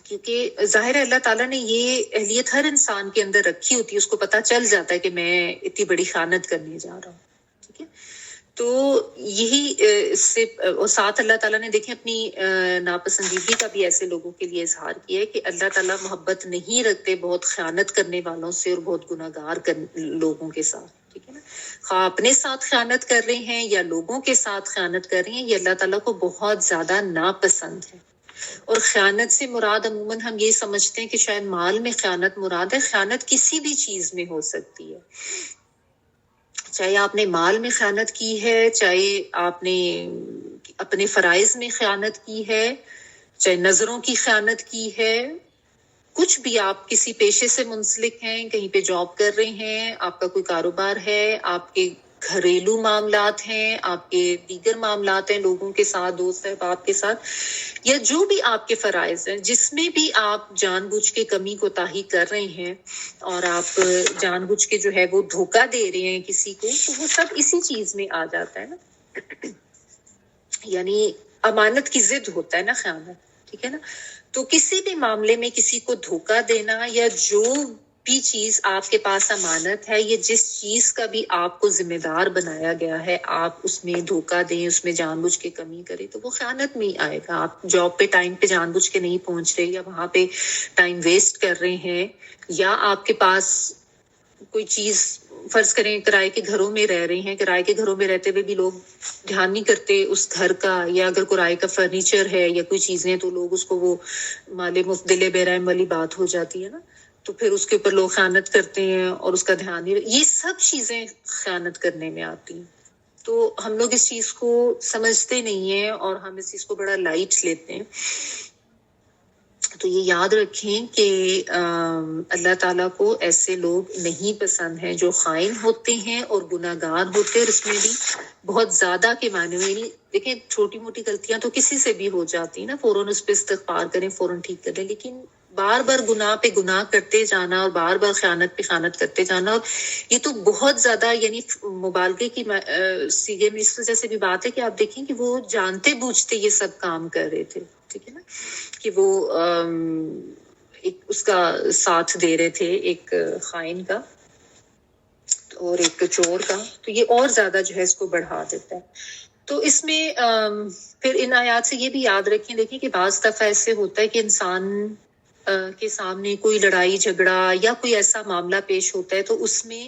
کیونکہ ظاہر ہے اللہ تعالیٰ نے یہ اہلیت ہر انسان کے اندر رکھی ہوتی ہے, اس کو پتہ چل جاتا ہے کہ میں اتنی بڑی خیانت کرنے جا رہا ہوں. ٹھیک ہے, تو یہی اس سے اور ساتھ اللہ تعالیٰ نے دیکھیں اپنی ناپسندیدگی کا بھی ایسے لوگوں کے لیے اظہار کیا ہے کہ اللہ تعالیٰ محبت نہیں رکھتے بہت خیانت کرنے والوں سے اور بہت گناہ گار لوگوں کے ساتھ. ٹھیک ہے نا, خواہ اپنے ساتھ خیانت کر رہے ہیں یا لوگوں کے ساتھ خیانت کر رہے ہیں, یہ اللہ تعالیٰ کو بہت زیادہ ناپسند ہے. اور خیانت سے مراد عموماً ہم یہ سمجھتے ہیں کہ شاید مال میں خیانت مراد ہے. خیانت کسی بھی چیز میں ہو سکتی ہے, چاہے آپ نے مال میں خیانت کی ہے, چاہے آپ نے اپنے فرائض میں خیانت کی ہے, چاہے نظروں کی خیانت کی ہے, کچھ بھی آپ کسی پیشے سے منسلک ہیں, کہیں پہ جاب کر رہے ہیں, آپ کا کوئی کاروبار ہے, آپ کے گھریلو معاملات ہیں, آپ کے دیگر معاملات ہیں لوگوں کے ساتھ, دوست احباب کے ساتھ, یا جو بھی آپ کے فرائض ہیں, جس میں بھی آپ جان بوجھ کے کمی کوتاہی کر رہے ہیں اور آپ جان بوجھ کے جو ہے وہ دھوکہ دے رہے ہیں کسی کو, تو وہ سب اسی چیز میں آ جاتا ہے نا. یعنی امانت کی ضد ہوتا ہے نا خیانت. ٹھیک ہے نا, تو کسی بھی معاملے میں کسی کو دھوکہ دینا یا جو بھی چیز آپ کے پاس امانت ہے, یہ جس چیز کا بھی آپ کو ذمہ دار بنایا گیا ہے, آپ اس میں دھوکہ دیں, اس میں جان بوجھ کے کمی کریں, تو وہ خیانت میں ہی آئے گا. آپ جاب پہ ٹائم پہ جان بوجھ کے نہیں پہنچ رہے, یا وہاں پہ ٹائم ویسٹ کر رہے ہیں, یا آپ کے پاس کوئی چیز فرض کریں کرائے کے گھروں میں رہ رہے ہیں, کرائے کے گھروں میں رہتے ہوئے بھی لوگ دھیان نہیں کرتے اس گھر کا, یا اگر کرائے کا فرنیچر ہے یا کوئی چیزیں تو لوگ اس کو وہ مال مفت دل بہرائم والی بات ہو جاتی ہے نا, تو پھر اس کے اوپر لوگ خیانت کرتے ہیں اور اس کا دھیان نہیں. یہ سب چیزیں خیانت کرنے میں آتی ہیں. تو ہم لوگ اس چیز کو سمجھتے نہیں ہیں اور ہم اس چیز کو بڑا لائٹ لیتے ہیں. تو یہ یاد رکھیں کہ اللہ تعالیٰ کو ایسے لوگ نہیں پسند ہیں جو خائن ہوتے ہیں اور گناہ گار ہوتے ہیں, اور اس میں بھی بہت زیادہ کے معنی میں. دیکھیں چھوٹی موٹی غلطیاں تو کسی سے بھی ہو جاتی ہیں نا, فوراً اس پہ استغفار کریں, فوراً ٹھیک کر دیں, لیکن بار بار گناہ پہ گناہ کرتے جانا اور بار بار خیانت پہ خیانت کرتے جانا, اور یہ تو بہت زیادہ یعنی مبالغے کی سیگے میں اس وجہ سے بھی بات ہے کہ آپ دیکھیں کہ وہ جانتے بوجھتے یہ سب کام کر رہے تھے. ٹھیک ہے نا, کہ وہ ایک اس کا ساتھ دے رہے تھے, ایک خائن کا اور ایک چور کا, تو یہ اور زیادہ جو ہے اس کو بڑھا دیتا ہے. تو اس میں پھر ان آیات سے یہ بھی یاد رکھیں, دیکھیں کہ بعض دفعہ ایسے ہوتا ہے کہ انسان کے سامنے کوئی لڑائی جھگڑا یا کوئی ایسا معاملہ پیش ہوتا ہے, تو اس میں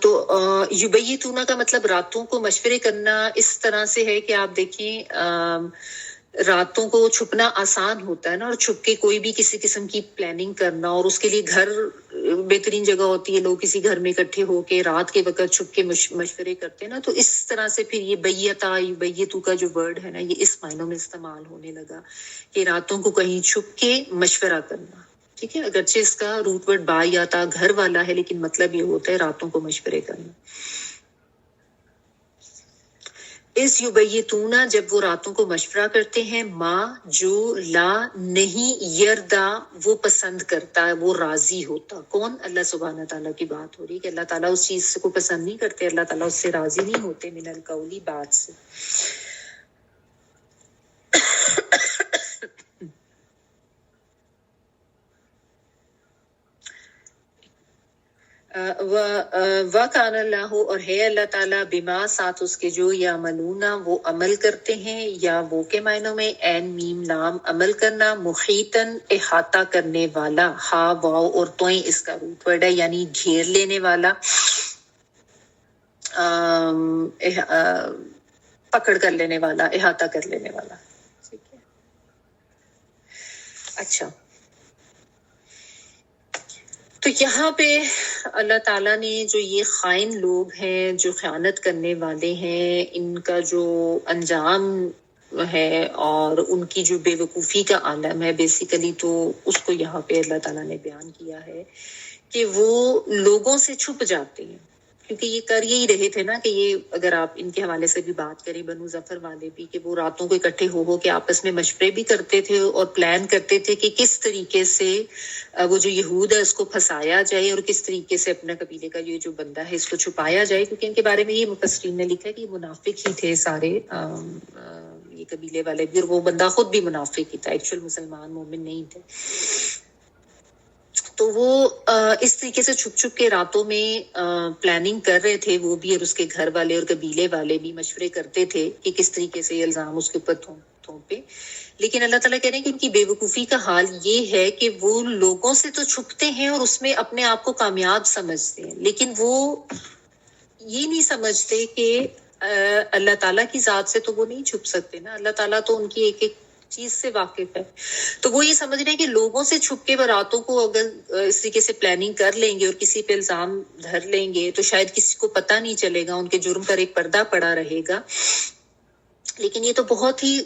تو یبیتونا کا مطلب راتوں کو مشورے کرنا اس طرح سے ہے کہ آپ دیکھیں راتوں کو چھپنا آسان ہوتا ہے نا، اور چھپ کے کوئی بھی کسی قسم کی پلاننگ کرنا، اور اس کے لیے گھر بہترین جگہ ہوتی ہے، لوگ کسی گھر میں اکٹھے ہو کے رات کے وقت چھپ کے مشورے کرتے ہیں نا، تو اس طرح سے پھر یہ بیتو کا جو ورڈ ہے نا، یہ اس معنوں میں استعمال ہونے لگا کہ راتوں کو کہیں چھپ کے مشورہ کرنا. ٹھیک ہے، اگرچہ اس کا روٹ ورڈ با یا تا گھر والا ہے، لیکن مطلب یہ ہوتا ہے راتوں کو مشورے کرنا. اس یبیتونا جب وہ راتوں کو مشورہ کرتے ہیں، ماں جو لا نہیں یردا وہ پسند کرتا ہے، وہ راضی ہوتا. کون؟ اللہ سبحانہ تعالیٰ کی بات ہو رہی ہے کہ اللہ تعالیٰ اس چیز کو پسند نہیں کرتے، اللہ تعالیٰ اس سے راضی نہیں ہوتے، من القولی بات سے. وَكَانَ اللَّهُ اور ہے اللہ تعالیٰ بما ساتھ اس کے جو یعملون وہ عمل کرتے ہیں، یا وہ کے معنوں میں عین میم لام عمل کرنا، محیطاً احاطہ کرنے والا، ہا واو اور توئیں اس کا روٹ ورڈ ہے، یعنی گھیر لینے والا، پکڑ کر لینے والا، احاطہ کر لینے والا. ٹھیک ہے، اچھا. تو یہاں پہ اللہ تعالیٰ نے جو یہ خائن لوگ ہیں، جو خیانت کرنے والے ہیں، ان کا جو انجام ہے اور ان کی جو بے وقوفی کا عالم ہے، بیسیکلی تو اس کو یہاں پہ اللہ تعالیٰ نے بیان کیا ہے کہ وہ لوگوں سے چھپ جاتے ہیں. کیونکہ یہ کر یہی رہے تھے نا کہ یہ اگر آپ ان کے حوالے سے بھی بات کریں، بنو ظفر والے بھی، کہ وہ راتوں کو اکٹھے ہو کے آپس میں مشورے بھی کرتے تھے اور پلان کرتے تھے کہ کس طریقے سے وہ جو یہود ہے اس کو پھنسایا جائے، اور کس طریقے سے اپنے قبیلے کا یہ جو بندہ ہے اس کو چھپایا جائے. کیونکہ ان کے بارے میں یہ مفسرین نے لکھا ہے کہ یہ منافق ہی تھے سارے، یہ قبیلے والے بھی، اور وہ بندہ خود بھی منافق ہی تھا، ایکچوئل مسلمان مومن نہیں تھے. تو وہ اس طریقے سے چھپ چھپ کے راتوں میں پلاننگ کر رہے تھے، وہ بھی، اور اس کے گھر والے اور قبیلے والے بھی مشورے کرتے تھے کہ کس طریقے سے یہ الزام اس کے اوپر تھوپے. لیکن اللہ تعالیٰ کہہ رہے ہیں کہ ان کی بے وقوفی کا حال یہ ہے کہ وہ لوگوں سے تو چھپتے ہیں اور اس میں اپنے آپ کو کامیاب سمجھتے ہیں، لیکن وہ یہ نہیں سمجھتے کہ اللہ تعالیٰ کی ذات سے تو وہ نہیں چھپ سکتے نا، اللہ تعالیٰ تو ان کی ایک ایک چیز سے واقف ہے. تو وہ یہ سمجھ رہے ہیں کہ لوگوں سے چھپ کے وہ راتوں کو اگر اس طریقے سے پلاننگ کر لیں گے اور کسی پہ الزام دھر لیں گے تو شاید کسی کو پتہ نہیں چلے گا، ان کے جرم پر ایک پردہ پڑا رہے گا. لیکن یہ تو بہت ہی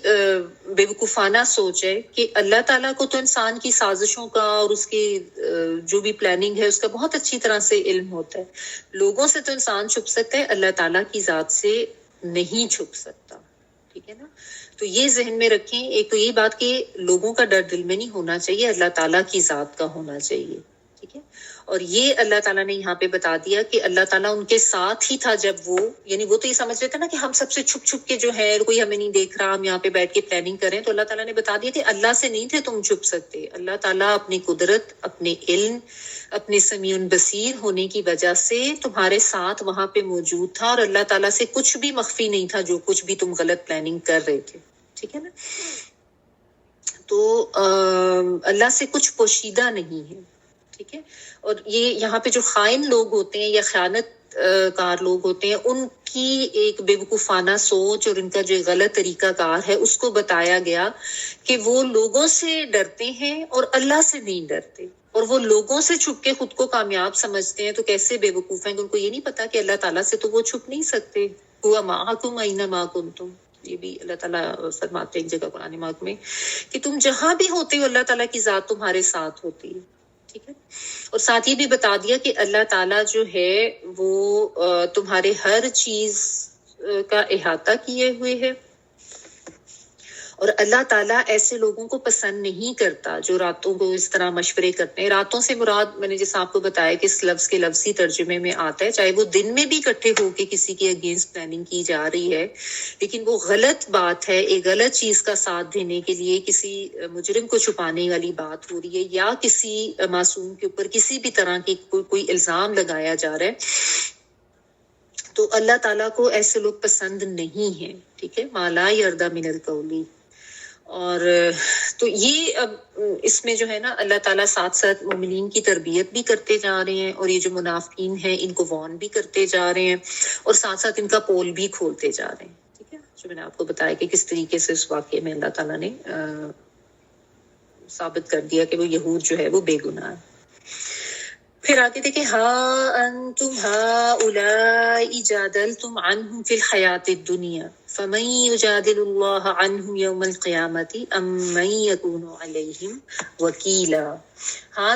بے وقوفانہ سوچ ہے کہ اللہ تعالیٰ کو تو انسان کی سازشوں کا اور اس کی جو بھی پلاننگ ہے اس کا بہت اچھی طرح سے علم ہوتا ہے. لوگوں سے تو انسان چھپ سکتا ہے، اللہ تعالیٰ کی ذات سے نہیں چھپ سکتا. ٹھیک ہے نا، تو یہ ذہن میں رکھیں. ایک تو یہ بات کہ لوگوں کا ڈر دل میں نہیں ہونا چاہیے، اللہ تعالیٰ کی ذات کا ہونا چاہیے. ٹھیک ہے، اور یہ اللہ تعالیٰ نے یہاں پہ بتا دیا کہ اللہ تعالیٰ ان کے ساتھ ہی تھا جب وہ، یعنی وہ تو یہ سمجھ رہے تھے نا کہ ہم سب سے چھپ چھپ کے جو ہے کوئی ہمیں نہیں دیکھ رہا، ہم یہاں پہ بیٹھ کے پلاننگ کریں. تو اللہ تعالیٰ نے بتا دیا کہ اللہ سے نہیں تھے تم چھپ سکتے. اللہ تعالیٰ اپنی قدرت، اپنے علم، اپنے سمیع بصیر ہونے کی وجہ سے تمہارے ساتھ وہاں پہ موجود تھا، اور اللہ تعالیٰ سے کچھ بھی مخفی نہیں تھا جو کچھ بھی تم غلط پلاننگ کر رہے تھے. ٹھیک ہے نا، تو اللہ سے کچھ پوشیدہ نہیں ہے. ٹھیک ہے، اور یہ یہاں پہ جو خائن لوگ ہوتے ہیں یا خیانت کار لوگ ہوتے ہیں، ان کی ایک بے وقوفانہ سوچ اور ان کا جو غلط طریقہ کار ہے اس کو بتایا گیا کہ وہ لوگوں سے ڈرتے ہیں اور اللہ سے نہیں ڈرتے، اور وہ لوگوں سے چھپ کے خود کو کامیاب سمجھتے ہیں. تو کیسے بے وقوف ہیں کہ ان کو یہ نہیں پتا کہ اللہ تعالیٰ سے تو وہ چھپ نہیں سکتے. ہوا معکم اینما کنتم، یہ بھی اللہ تعالیٰ فرماتے ہیں ایک جگہ قرآن پاک میں کہ تم جہاں بھی ہوتے ہو اللہ تعالیٰ کی ذات تمہارے ساتھ ہوتی ہے. ٹھیک ہے، اور ساتھ یہ بھی بتا دیا کہ اللہ تعالیٰ جو ہے وہ تمہارے ہر چیز کا احاطہ کیے ہوئے ہے، اور اللہ تعالیٰ ایسے لوگوں کو پسند نہیں کرتا جو راتوں کو اس طرح مشورے کرتے ہیں. راتوں سے مراد میں نے جیسا آپ کو بتایا کہ اس لفظ کے لفظی ترجمے میں آتا ہے، چاہے وہ دن میں بھی اکٹھے ہو کے کسی کے اگینسٹ پلاننگ کی جا رہی ہے، لیکن وہ غلط بات ہے، ایک غلط چیز کا ساتھ دینے کے لیے کسی مجرم کو چھپانے والی بات ہو رہی ہے، یا کسی معصوم کے اوپر کسی بھی طرح کی کوئی الزام لگایا جا رہا ہے، تو اللہ تعالیٰ کو ایسے لوگ پسند نہیں ہیں. ٹھیک ہے، مالا یردا من القولی. اور تو یہ اب اس میں جو ہے نا اللہ تعالیٰ ساتھ ساتھ مومنین کی تربیت بھی کرتے جا رہے ہیں، اور یہ جو منافقین ہیں ان کو وارن بھی کرتے جا رہے ہیں، اور ساتھ ساتھ ان کا پول بھی کھولتے جا رہے ہیں. ٹھیک ہے، جو میں نے آپ کو بتایا کہ کس طریقے سے اس واقعے میں اللہ تعالیٰ نے ثابت کر دیا کہ وہ یہود جو ہے وہ بے گناہ ہے. پھر آگے دیکھیں، ہا انتم ہؤلاء جادلتم عنہم فی الحیاۃ الدنیا فمن یجادل اللہ عنہم یوم القیامۃ ام من یکون علیہم وکیلا. ہاں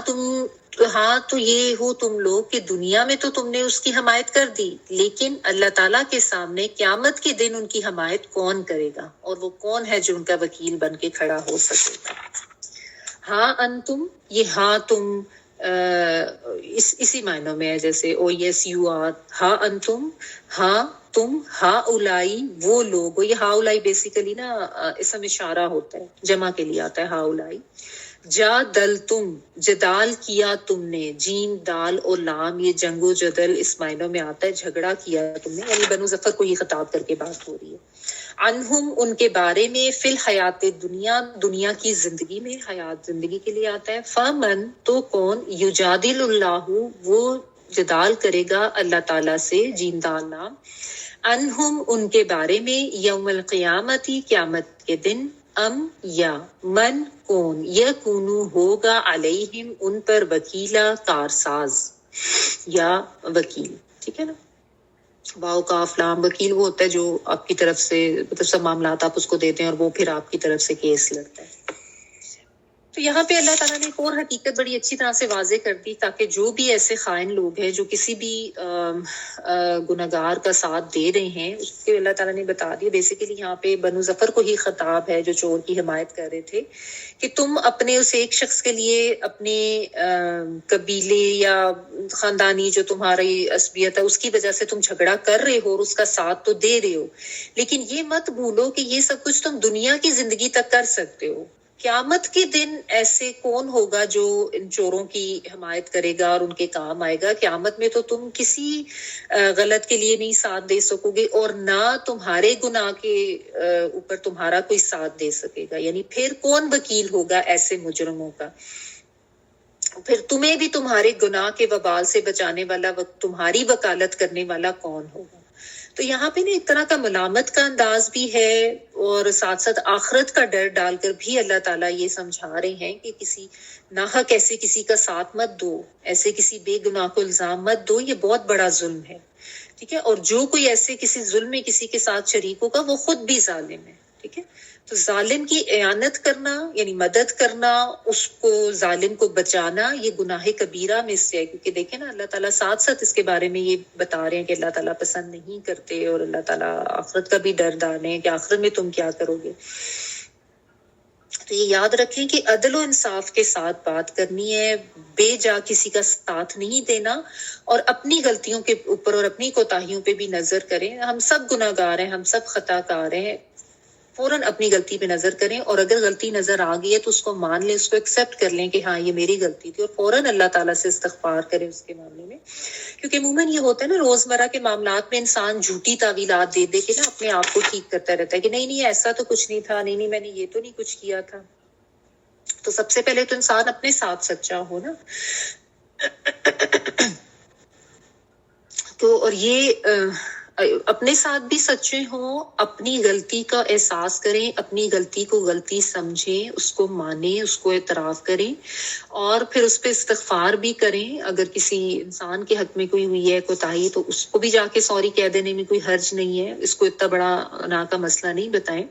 تو یہ ہو تم لوگ کہ دنیا میں تو تم نے اس کی حمایت کر دی، لیکن اللہ تعالیٰ کے سامنے قیامت کے دن ان کی حمایت کون کرے گا، اور وہ کون ہے جو ان کا وکیل بن کے کھڑا ہو سکے گا. ہاں انتم، یہ ہاں تم اسی معنوں میں ہے جیسے او یس یو آر. ہاں انتم، ہاں تم، ہاں اولائی وہ لوگ. یہ ہاں اولائی بیسیکلی نا اسم اشارہ ہوتا ہے، جمع کے لیے آتا ہے ہاں اولائی. جا دل تم، جدال کیا تم نے، جیم دال اور لام یہ جنگ و جدل اس معنوں میں آتا ہے جھگڑا کیا تم نے، یعنی بنو ظفر کو یہ خطاب کر کے بات ہو رہی ہے. عنہم ان کے بارے میں، فی الحیات دنیا دنیا کی زندگی میں، حیات زندگی کے لیے آتا ہے. فمن تو کون، یجادل اللہ وہ جدال کرے گا اللہ تعالیٰ سے، جیم دال لام، عنہم ان کے بارے میں، یوم القیامتی قیامت کے دن، ام یا من کون، یکونو ہوگا علیہم ان پر وکیلا کارساز یا وکیل. ٹھیک ہے نا، واو کاف لام، وکیل وہ ہوتا ہے جو آپ کی طرف سے مطلب سب معاملات آپ اس کو دیتے ہیں اور وہ پھر آپ کی طرف سے کیس لڑتا ہے. تو یہاں پہ اللہ تعالیٰ نے ایک اور حقیقت بڑی اچھی طرح سے واضح کر دی، تاکہ جو بھی ایسے خائن لوگ ہیں جو کسی بھی گناہگار کا ساتھ دے رہے ہیں، اس کے اللہ تعالیٰ نے بتا دیا. بیسیکلی یہاں پہ بنو ظفر کو ہی خطاب ہے جو چور کی حمایت کر رہے تھے، کہ تم اپنے اس ایک شخص کے لیے اپنے قبیلے یا خاندانی جو تمہاری عصبیت ہے اس کی وجہ سے تم جھگڑا کر رہے ہو اور اس کا ساتھ تو دے رہے ہو، لیکن یہ مت بھولو کہ یہ سب کچھ تم دنیا کی زندگی تک کر سکتے ہو. قیامت کے دن ایسے کون ہوگا جو ان چوروں کی حمایت کرے گا اور ان کے کام آئے گا؟ قیامت میں تو تم کسی غلط کے لیے نہیں ساتھ دے سکو گے، اور نہ تمہارے گناہ کے اوپر تمہارا کوئی ساتھ دے سکے گا. یعنی پھر کون وکیل ہوگا ایسے مجرموں کا؟ پھر تمہیں بھی تمہارے گناہ کے وبال سے بچانے والا، تمہاری وکالت کرنے والا کون ہوگا؟ تو یہاں پہ نا ایک طرح کا ملامت کا انداز بھی ہے، اور ساتھ ساتھ آخرت کا ڈر ڈال کر بھی اللہ تعالیٰ یہ سمجھا رہے ہیں کہ کسی ناحق ایسے کسی کا ساتھ مت دو، ایسے کسی بے گناہ کو الزام مت دو، یہ بہت بڑا ظلم ہے. ٹھیک ہے، اور جو کوئی ایسے کسی ظلم میں کسی کے ساتھ شریک ہوگا وہ خود بھی ظالم ہے. ٹھیک ہے، تو ظالم کی اعانت کرنا یعنی مدد کرنا، اس کو ظالم کو بچانا، یہ گناہ کبیرہ میں سے ہے. کیونکہ دیکھیں نا اللہ تعالیٰ ساتھ ساتھ اس کے بارے میں یہ بتا رہے ہیں کہ اللہ تعالیٰ پسند نہیں کرتے، اور اللہ تعالیٰ آخرت کا بھی ڈر ڈالے کہ آخرت میں تم کیا کرو گے. تو یہ یاد رکھیں کہ عدل و انصاف کے ساتھ بات کرنی ہے، بے جا کسی کا ساتھ نہیں دینا، اور اپنی غلطیوں کے اوپر اور اپنی کوتاہیوں پہ بھی نظر کریں. ہم سب گناہ گار ہیں، ہم سب خطا کار ہیں، فوراً اپنی غلطی پہ نظر کریں، اور اگر غلطی نظر آ گئی ہے تو اس کو مان لیں، اس کو ایکسیپٹ کر لیں کہ ہاں یہ میری غلطی تھی، اور فوراً اللہ تعالیٰ سے استغفار کریں اس کے معاملے میں. کیونکہ عموماً یہ ہوتا ہے نا روزمرہ کے معاملات میں انسان جھوٹی تعویلات دے دے کے نا اپنے آپ کو ٹھیک کرتا رہتا ہے کہ نہیں ایسا تو کچھ نہیں تھا، نہیں میں نے یہ تو نہیں کچھ کیا تھا. تو سب سے پہلے تو انسان اپنے ساتھ سچا ہو نا. تو اور یہ اپنے ساتھ بھی سچے ہوں، اپنی غلطی کا احساس کریں، اپنی غلطی کو غلطی سمجھیں، اس کو مانیں، اس کو اعتراف کریں، اور پھر اس پہ استغفار بھی کریں. اگر کسی انسان کے حق میں کوئی ہوئی ہے کوتاہی تو اس کو بھی جا کے سوری کہہ دینے میں کوئی حرج نہیں ہے، اس کو اتنا بڑا نا کا مسئلہ نہیں بتائیں.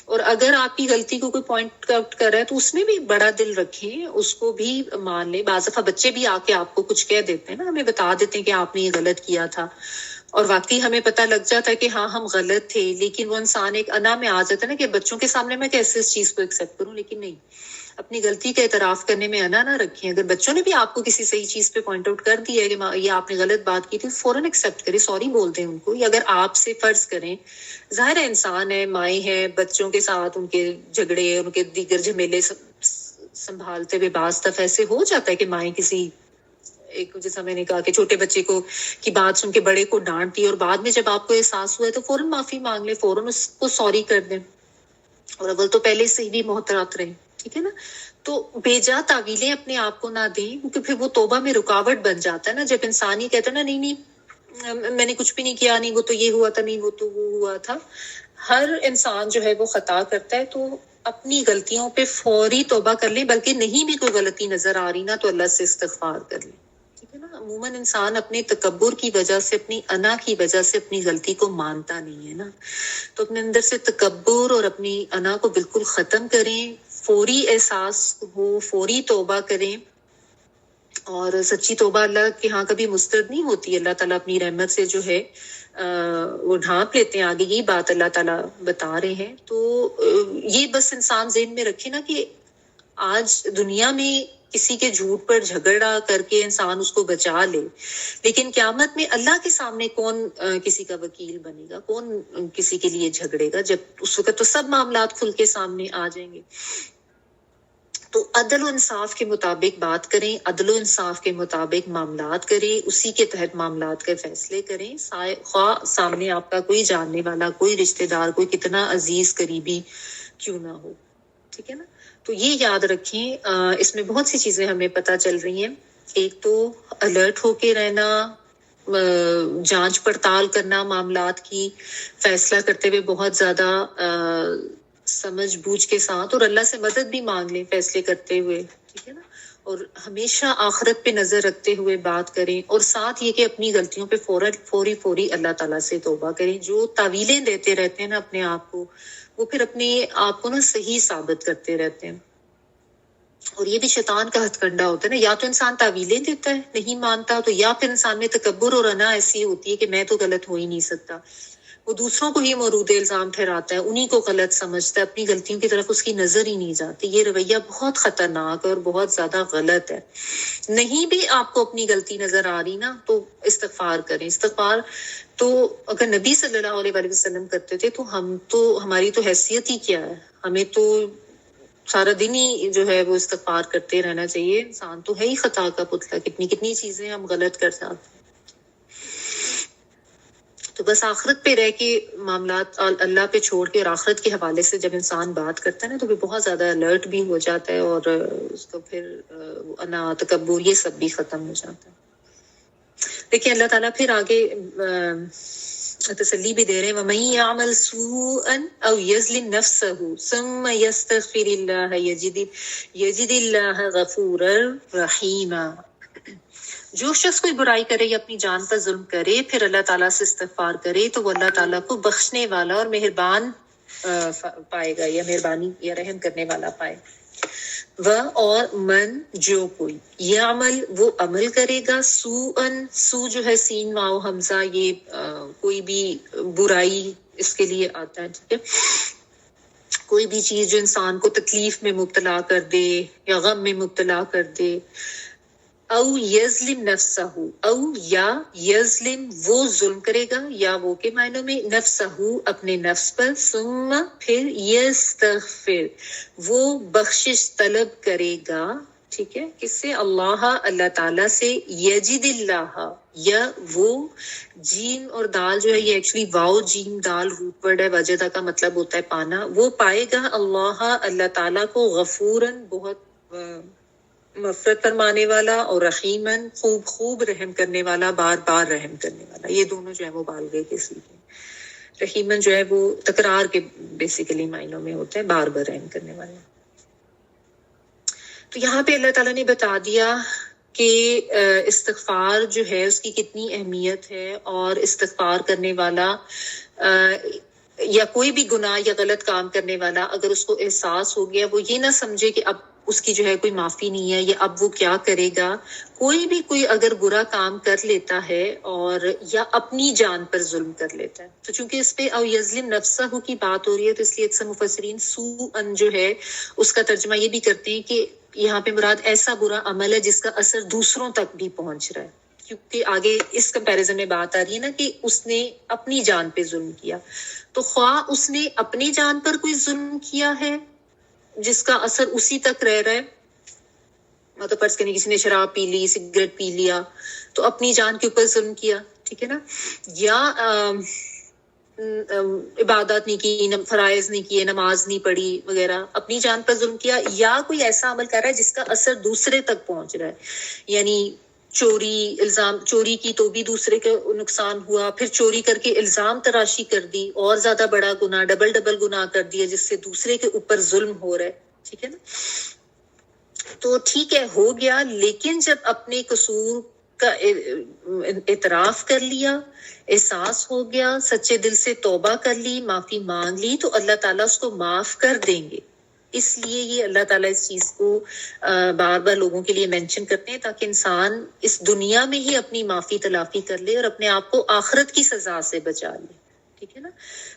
اور اگر آپ کی غلطی کو کوئی پوائنٹ آؤٹ کر رہا ہے تو اس میں بھی بڑا دل رکھیں، اس کو بھی مان لیں. بعض دفعہ بچے بھی آ کے آپ کو کچھ کہہ دیتے ہیں نا، ہمیں بتا دیتے ہیں کہ آپ نے یہ غلط کیا تھا، اور واقعی ہمیں پتہ لگ جاتا ہے کہ ہاں ہم غلط تھے، لیکن وہ انسان ایک انا میں آ جاتا ہے نا کہ بچوں کے سامنے میں کیسے اس چیز کو ایکسیپٹ کروں. لیکن نہیں، اپنی غلطی کا اعتراف کرنے میں انا نہ رکھیں. اگر بچوں نے بھی آپ کو کسی صحیح چیز پہ پوائنٹ آؤٹ کر دیا ہے کہ یہ آپ نے غلط بات کی تھی، فوراً ایکسیپٹ کریں، سوری بول دیں ان کو. یا اگر آپ سے فرض کریں، ظاہر ہے انسان ہے، مائیں ہیں، بچوں کے ساتھ ان کے جھگڑے، ان کے دیگر جھمیلے سنبھالتے ہوئے بعض دفعہ ایسے ہو جاتا ہے کہ مائیں کسی ایک، جیسا میں نے کہا کہ چھوٹے بچے کو کی بات سن کے بڑے کو ڈانٹتی ہے، اور بعد میں جب آپ کو احساس ہوا ہے تو فوراً معافی مانگ لیں، فوراً اس کو سوری کر دیں، اور اول تو پہلے سے ہی بھی محتاط رہیں. ٹھیک ہے نا. تو بیجا تعویلیں اپنے آپ کو نہ دیں, کیونکہ پھر وہ توبہ میں رکاوٹ بن جاتا ہے نا. جب انسان یہ کہتا ہے نا نہیں میں نے کچھ بھی نہیں کیا, نہیں وہ تو یہ ہوا تھا, نہیں وہ تو وہ ہوا تھا. ہر انسان جو ہے وہ خطا کرتا ہے, تو اپنی غلطیوں پہ فوری توبہ کر لیں. بلکہ نہیں بھی کوئی غلطی نظر آ رہی نا تو اللہ سے استغفار کر لیں. ٹھیک ہے نا. عموماً انسان اپنے تکبر کی وجہ سے, اپنی انا کی وجہ سے اپنی غلطی کو مانتا نہیں ہے نا. تو اپنے اندر سے تکبر اور اپنی انا کو بالکل ختم کریں, فوری احساس ہو, فوری توبہ کریں. اور سچی توبہ اللہ کے ہاں کبھی مسترد نہیں ہوتی. اللہ تعالیٰ اپنی رحمت سے جو ہے وہ ڈھانپ لیتے ہیں. آگے یہ بات اللہ تعالیٰ بتا رہے ہیں. تو یہ بس انسان ذہن میں رکھے نا کہ آج دنیا میں کسی کے جھوٹ پر جھگڑا کر کے انسان اس کو بچا لے, لیکن قیامت میں اللہ کے سامنے کون کسی کا وکیل بنے گا, کون کسی کے لیے جھگڑے گا؟ جب اس وقت تو سب معاملات کھل کے سامنے آ جائیں گے. تو عدل و انصاف کے مطابق بات کریں, عدل و انصاف کے مطابق معاملات کریں, اسی کے تحت معاملات کے فیصلے کریں. خواہ سامنے آپ کا کوئی جاننے والا, کوئی رشتہ دار, کوئی کتنا عزیز قریبی کیوں نہ ہو. ٹھیک ہے نا. تو یہ یاد رکھیں, اس میں بہت سی چیزیں ہمیں پتہ چل رہی ہیں. ایک تو الرٹ ہو کے رہنا, جانچ پڑتال کرنا معاملات کی, فیصلہ کرتے ہوئے بہت زیادہ سمجھ بوجھ کے ساتھ, اور اللہ سے مدد بھی مانگ لیں فیصلے کرتے ہوئے. ٹھیک ہے نا. اور ہمیشہ آخرت پہ نظر رکھتے ہوئے بات کریں, اور ساتھ یہ کہ اپنی غلطیوں پہ فوری اللہ تعالیٰ سے توبہ کریں. جو تعویلیں دیتے رہتے ہیں نا اپنے آپ کو, وہ پھر اپنے آپ کو نا صحیح ثابت کرتے رہتے ہیں. اور یہ بھی شیطان کا ہتھ کنڈا ہوتا ہے نا. یا تو انسان تعویلیں دیتا ہے, نہیں مانتا, تو یا پھر انسان میں تکبر اور انا ایسی ہوتی ہے کہ میں تو غلط ہو ہی نہیں سکتا. وہ دوسروں کو ہی مورود الزام ٹھہراتا ہے, انہی کو غلط سمجھتا ہے, اپنی غلطیوں کی طرف اس کی نظر ہی نہیں جاتی. یہ رویہ بہت خطرناک ہے اور بہت زیادہ غلط ہے. نہیں بھی آپ کو اپنی غلطی نظر آ رہی نا تو استغفار کریں. استغفار تو اگر نبی صلی اللہ علیہ وسلم کرتے تھے تو ہماری تو حیثیت ہی کیا ہے. ہمیں تو سارا دن ہی جو ہے وہ استغفار کرتے رہنا چاہیے. انسان تو ہے ہی خطا کا پتلا, کتنی چیزیں ہم غلط کر جاتے ہیں. تو بس آخرت پہ رہ کے معاملات اللہ پہ چھوڑ کے اور آخرت کے حوالے سے جب انسان بات کرتا ہے نا تو وہ بہت زیادہ الرٹ بھی ہو جاتا ہے, اور اس کو پھر انا, تکبر, یہ سب بھی ختم ہو جاتا ہے. دیکھیں اللہ تعالیٰ پھر آگے تسلی بھی دے رہے ہیں, وَمَن يَعْمَلْ سُوءًا أَوْ يَظْلِمْ نَفْسَهُ ثُمَّ يَسْتَغْفِرِ اللَّهَ يَجِدِ اللَّهَ غَفُورًا رَحِيمًا. جو شخص کوئی برائی کرے یا اپنی جان پر ظلم کرے پھر اللہ تعالیٰ سے استغفار کرے تو وہ اللہ تعالیٰ کو بخشنے والا اور مہربان پائے گا, یا مہربانی یا رحم کرنے والا پائے. اور من, جو کوئی, یعمل, وہ عمل کرے گا, سو جو ہے سین واو حمزہ, یہ کوئی بھی برائی اس کے لیے آتا ہے. ٹھیک ہے. کوئی بھی چیز جو انسان کو تکلیف میں مبتلا کر دے یا غم میں مبتلا کر دے. او یظلم نفسہ, او یا یظلم, وہ ظلم کرے گا, یا وہ کے معنوں میں نفسہ, اپنے نفس پر, ثم, پھر, یستغفر, وہ بخشش طلب کرے گا. ٹھیک ہے. کس سے؟ اللہ تعالیٰ سے. یجد اللہ, یا وہ, جیم اور دال جو ہے یہ ایکچولی واو جیم دال روٹ ورڈ ہے. وجدہ کا مطلب ہوتا ہے پانا. وہ پائے گا اللہ تعالیٰ کو, غفوراً, بہت مغفرت فرمانے والا, اور رحیماً, خوب رحم کرنے والا, بار رحم کرنے والا. یہ دونوں جو ہے وہ بالغے کے سیغے. رحیماً جو ہے وہ تکرار کے بیسیکلی معنوں میں ہوتا ہے, بار رحم کرنے والا. تو یہاں پہ اللہ تعالیٰ نے بتا دیا کہ استغفار جو ہے اس کی کتنی اہمیت ہے, اور استغفار کرنے والا یا کوئی بھی گناہ یا غلط کام کرنے والا اگر اس کو احساس ہو گیا, وہ یہ نہ سمجھے کہ اب اس کی جو ہے کوئی معافی نہیں ہے, یا اب وہ کیا کرے گا. کوئی اگر برا کام کر لیتا ہے اور یا اپنی جان پر ظلم کر لیتا ہے, تو چونکہ اس پہ او یظلم نفسہ کی بات ہو رہی ہے تو اس لیے اکثر مفسرین سوءً جو ہے اس کا ترجمہ یہ بھی کرتے ہیں کہ یہاں پہ مراد ایسا برا عمل ہے جس کا اثر دوسروں تک بھی پہنچ رہا ہے. کیونکہ آگے اس کمپیریزن میں بات آ رہی ہے نا کہ اس نے اپنی جان پہ ظلم کیا, تو خواہ اس نے اپنی جان پر کوئی ظلم کیا ہے جس کا اثر اسی تک رہ رہا ہے, مطلب فرض کریں کسی نے شراب پی لی, سگریٹ پی لیا, تو اپنی جان کے اوپر ظلم کیا. ٹھیک ہے نا. یا عبادت نہیں کی، فرائض نہیں کیے، نماز نہیں پڑھی وغیرہ، اپنی جان پر ظلم کیا، یا کوئی ایسا عمل کر رہا ہے جس کا اثر دوسرے تک پہنچ رہا ہے، یعنی چوری کی تو بھی دوسرے کا نقصان ہوا، پھر چوری کر کے الزام تراشی کر دی، اور زیادہ بڑا گناہ، ڈبل گناہ کر دیا جس سے دوسرے کے اوپر ظلم ہو رہا ہے. ٹھیک ہے نا؟ تو ٹھیک ہے، ہو گیا، لیکن جب اپنے قصور کا اعتراف کر لیا، احساس ہو گیا، سچے دل سے توبہ کر لی، معافی مانگ لی، تو اللہ تعالیٰ اس کو معاف کر دیں گے. اس لیے یہ اللہ تعالیٰ اس چیز کو بار بار لوگوں کے لیے مینشن کرتے ہیں تاکہ انسان اس دنیا میں ہی اپنی معافی تلافی کر لے اور اپنے آپ کو آخرت کی سزا سے بچا لے. ٹھیک ہے نا؟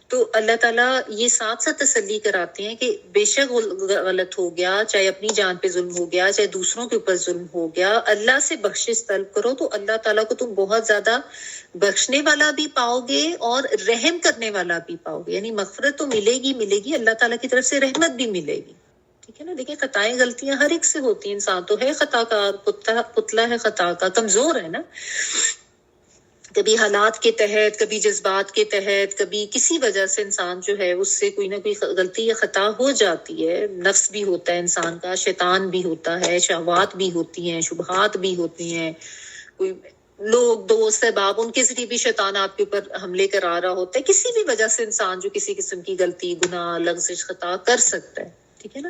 تو اللہ تعالیٰ یہ ساتھ ساتھ تسلی کراتے ہیں کہ بے شک غلط ہو گیا، چاہے اپنی جان پہ ظلم ہو گیا، چاہے دوسروں کے اوپر ظلم ہو گیا، اللہ سے بخشش طلب کرو تو اللہ تعالیٰ کو تم بہت زیادہ بخشنے والا بھی پاؤ گے اور رحم کرنے والا بھی پاؤ گے. یعنی مغفرت تو ملے گی، اللہ تعالیٰ کی طرف سے رحمت بھی ملے گی. ٹھیک ہے نا؟ دیکھیں، خطائیں غلطیاں ہر ایک سے ہوتی ہیں، انسان تو ہے خطا کار، پتلا ہے خطا کا، کمزور ہے نا. کبھی حالات کے تحت، کبھی جذبات کے تحت، کبھی کسی وجہ سے انسان جو ہے اس سے کوئی نہ کوئی غلطی یا خطا ہو جاتی ہے. نفس بھی ہوتا ہے انسان کا، شیطان بھی ہوتا ہے، شہوات بھی ہوتی ہیں، شبہات بھی ہوتی ہیں، کوئی لوگ، دوست، احباب، ان کے ذریعے بھی شیطان آپ کے اوپر حملے کرا رہا ہوتا ہے. کسی بھی وجہ سے انسان جو کسی قسم کی غلطی، گناہ، لغزش، خطا کر سکتا ہے. ٹھیک ہے نا؟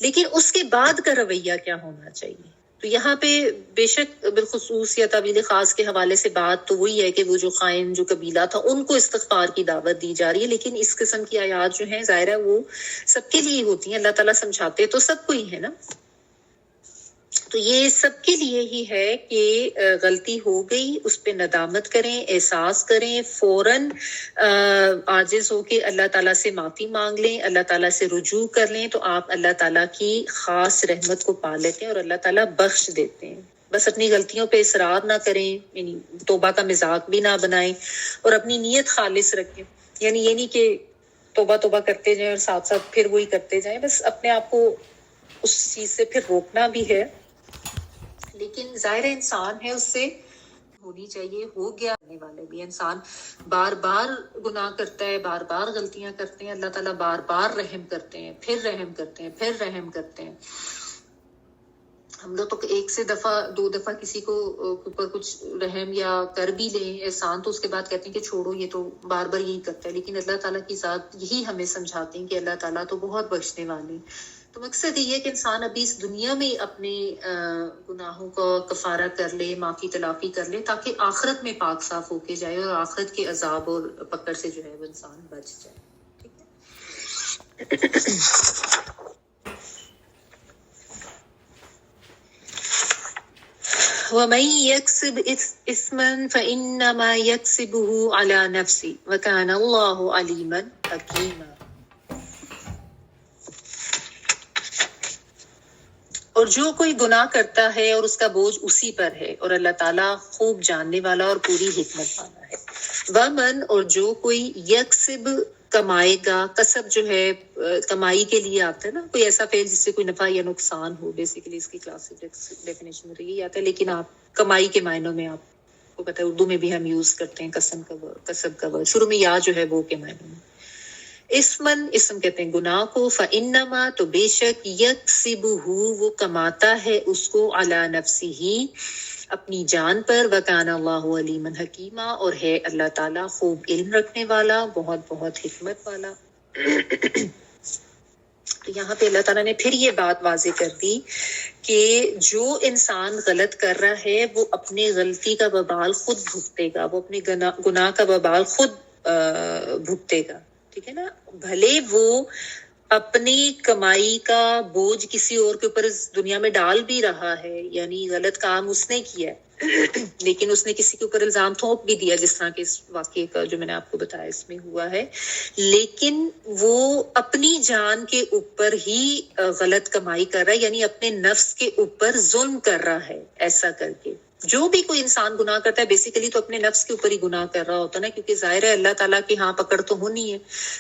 لیکن اس کے بعد کا رویہ کیا ہونا چاہیے؟ تو یہاں پہ بے شک بالخصوص یا طویل خاص کے حوالے سے بات تو وہی ہے کہ وہ جو خائن جو قبیلہ تھا ان کو استغفار کی دعوت دی جا رہی ہے. لیکن اس قسم کی آیات جو ہیں ظاہر ہے وہ سب کے لیے ہوتی ہیں، اللہ تعالیٰ سمجھاتے تو سب کو ہی ہے نا. تو یہ سب کے لیے ہی ہے کہ غلطی ہو گئی، اس پہ ندامت کریں، احساس کریں، فوراً عاجز ہو کے اللہ تعالیٰ سے معافی مانگ لیں، اللہ تعالیٰ سے رجوع کر لیں، تو آپ اللہ تعالیٰ کی خاص رحمت کو پا لیتے ہیں اور اللہ تعالیٰ بخش دیتے ہیں. بس اپنی غلطیوں پہ اصرار نہ کریں، یعنی توبہ کا مذاق بھی نہ بنائیں، اور اپنی نیت خالص رکھیں. یعنی یہ نہیں کہ توبہ کرتے جائیں اور ساتھ ساتھ پھر وہی کرتے جائیں، بس اپنے آپ کو اس چیز سے پھر روکنا بھی ہے. لیکن ظاہر انسان ہے، اس سے ہونی چاہیے، ہو گیا. کرنے والے بھی انسان بار بار گناہ کرتا ہے، بار بار غلطیاں کرتے ہیں، اللہ تعالیٰ بار بار رحم کرتے ہیں، پھر رحم کرتے ہیں، پھر رحم کرتے ہیں. ہم لوگ تو ایک سے دفعہ 2 دفعہ کسی کو اوپر کچھ رحم یا کر بھی لیں احسان، تو اس کے بعد کہتے ہیں کہ چھوڑو، یہ تو بار بار یہی کرتا ہے. لیکن اللہ تعالیٰ کی ذات یہی ہمیں سمجھاتے ہیں کہ اللہ تعالیٰ تو بہت بخشنے والے. تو مقصد یہ ہے کہ انسان ابھی اس دنیا میں اپنے گناہوں کا کفارہ کر لے، معافی تلافی کر لے، تاکہ آخرت میں پاک صاف ہو کے جائے اور آخرت کے عذاب اور پکڑ سے جو ہے وہ انسان بچ جائے. ٹھیک ہے؟ وَمَن يَكْسِبْ إِثْمًا فَإِنَّمَا يَكْسِبُهُ عَلَى نَفْسِهِ وَكَانَ اللَّهُ عَلِيمًا حَكِيمًا. اور جو کوئی گناہ کرتا ہے اور اس کا بوجھ اسی پر ہے، اور اللہ تعالیٰ خوب جاننے والا اور پوری حکمت والا ہے. وَمَن، اور جو کوئی، یکسب کمائے گا. کسب جو ہے کمائی کے لیے آتا ہے نا، کوئی ایسا فعل جس سے کوئی نفع یا نقصان ہو. بیسیکلی اس کی کلاسک ڈیفینیشن میں تو یہی آتا ہے، لیکن آپ کمائی کے معنوں میں آپ کو پتہ ہے اردو میں بھی ہم یوز کرتے ہیں کسب کا ورڈ، شروع میں یا جو ہے وہ کے معنوں میں. اسم کہتے ہیں گناہ کو. فَإِنَّمَا، تو بے شک، یکسبہ، وہ کماتا ہے اس کو، علی نفسہ، اپنی جان پر. وَكَانَ اللَّهُ عَلِيمًا حَكِيمًا، اور ہے اللہ تعالیٰ خوب علم رکھنے والا، بہت بہت حکمت والا. تو یہاں پہ اللہ تعالیٰ نے پھر یہ بات واضح کر دی کہ جو انسان غلط کر رہا ہے وہ اپنے غلطی کا وبال خود بھگتے گا، وہ اپنے گناہ کا وبال خود بھگتے گا. ٹھیک ہے نا؟ بھلے وہ اپنی کمائی کا بوجھ کسی اور کے اوپر اس دنیا میں ڈال بھی رہا ہے، یعنی غلط کام اس نے کیا ہے لیکن اس نے کسی کے اوپر الزام تھوپ بھی دیا، جس طرح کے اس واقعے کا جو میں نے آپ کو بتایا اس میں ہوا ہے، لیکن وہ اپنی جان کے اوپر ہی غلط کمائی کر رہا ہے، یعنی اپنے نفس کے اوپر ظلم کر رہا ہے. ایسا کر کے جو بھی کوئی انسان گناہ کرتا ہے بیسیکلی تو اپنے نفس کے اوپر ہی گناہ کر رہا ہوتا ہے نا، کیونکہ ظاہر ہے اللہ تعالیٰ کے ہاں پکڑ تو ہونی ہے،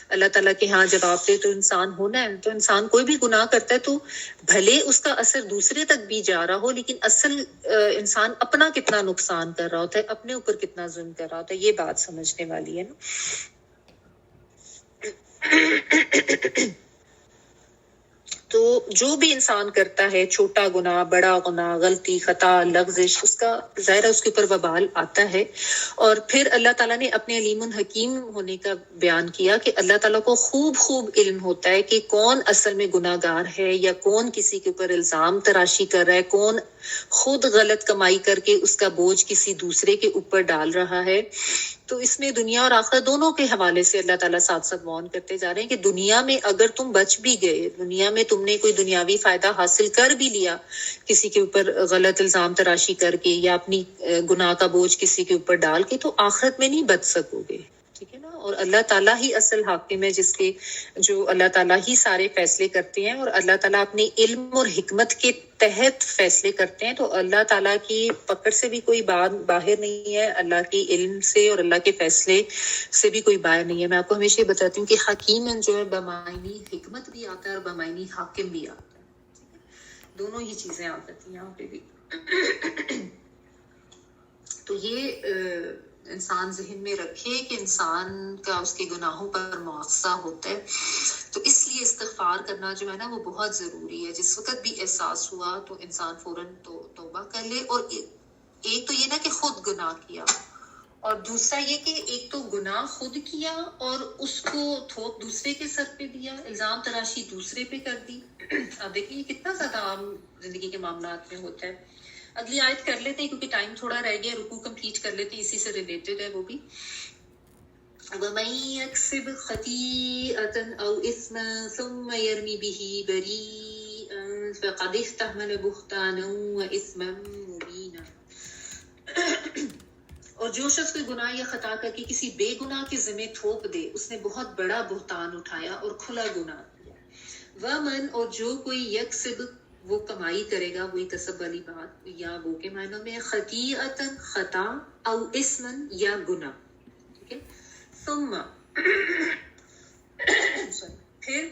اللہ تعالیٰ کے ہاں جواب دے تو انسان ہونا ہے. تو انسان کوئی بھی گناہ کرتا ہے تو بھلے اس کا اثر دوسرے تک بھی جا رہا ہو، لیکن اصل انسان اپنا کتنا نقصان کر رہا ہوتا ہے، اپنے اوپر کتنا ظلم کر رہا ہوتا ہے، یہ بات سمجھنے والی ہے نا. تو جو بھی انسان کرتا ہے چھوٹا گناہ بڑا گناہ غلطی خطا لغزش اس کا ظاہر ہے اس کے اوپر وبال آتا ہے. اور پھر اللہ تعالیٰ نے اپنے علیم الحکیم ہونے کا بیان کیا کہ اللہ تعالیٰ کو خوب علم ہوتا ہے کہ کون اصل میں گناہ گار ہے یا کون کسی کے اوپر الزام تراشی کر رہا ہے, کون خود غلط کمائی کر کے اس کا بوجھ کسی دوسرے کے اوپر ڈال رہا ہے. تو اس میں دنیا اور آخرت دونوں کے حوالے سے اللہ تعالیٰ ساتھ ساتھ وارن کرتے جا رہے ہیں کہ دنیا میں اگر تم بچ بھی گئے, دنیا میں تم نے کوئی دنیاوی فائدہ حاصل کر بھی لیا کسی کے اوپر غلط الزام تراشی کر کے یا اپنی گناہ کا بوجھ کسی کے اوپر ڈال کے, تو آخرت میں نہیں بچ سکو گے. ٹھیک ہے نا. اور اللہ تعالیٰ ہی اصل حاکم ہے جس کے جو اللہ تعالیٰ ہی سارے فیصلے کرتے ہیں اور اللہ تعالیٰ اپنے علم اور حکمت کے تحت فیصلے کرتے ہیں. تو اللہ تعالیٰ کی پکڑ سے بھی کوئی بات باہر نہیں ہے, اللہ کی علم سے اور اللہ کے فیصلے سے بھی کوئی باہر نہیں ہے. میں آپ کو ہمیشہ یہ بتاتی ہوں کہ حکیم جو ہے بمعنی حکمت بھی آتا ہے اور بمعنی حاکم بھی آتا ہے. دونوں ہی چیزیں آ جاتی ہیں یہاں پہ بھی. تو یہ انسان ذہن میں رکھے کہ انسان کا اس کے گناہوں پر مواخذہ ہوتا ہے. تو اس لیے استغفار کرنا جو ہے نا وہ بہت ضروری ہے. جس وقت بھی احساس ہوا تو انسان فوراً توبہ کر لے. اور ایک تو یہ نا کہ خود گناہ کیا, اور دوسرا یہ کہ ایک تو گناہ خود کیا اور اس کو تھوپ دوسرے کے سر پہ دیا, الزام تراشی دوسرے پہ کر دی. اب دیکھیں یہ کتنا زیادہ عام زندگی کے معاملات میں ہوتا ہے. اگلی آیت کر لیتے ہیں کیونکہ ٹائم تھوڑا رہ گیا, رکوع کمپلیٹ کر لیتے ہیں, اسی سے ریلیٹڈ ہے وہ بھی. وَمَن يَكْسِبْ خَطِيئَةً أَوْ إِثْمًا ثُمَّ يَرْمِ بِهِ بَرِيئًا فَقَدِ احْتَمَلَ بُهْتَانًا وَإِثْمًا مُبِينًا. اور جو شخص کوئی گناہ یا خطا کر کے کسی بے گناہ کے ذمہ تھوپ دے, اس نے بہت بڑا بہتان اٹھایا اور کھلا گناہ کیا. وَمَن اور جو کوئی یکسب وہ کمائی کرے گا, وہی کسب والی بات یا وہ کے معنوں میں خطیئتن خطا او اسمن یا گناہ. ٹھیک ہے. ثم پھر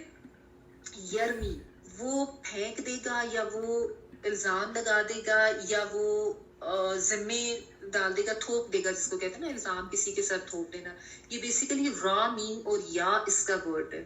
یرمی وہ پھینک دے گا یا وہ الزام لگا دے گا یا وہ ذمے ڈال دے گا, تھوپ دے گا, جس کو کہتے ہیں نا الزام کسی کے ساتھ تھوپ دینا. یہ بیسیکلی را میم اور یا اس کا ورڈ ہے.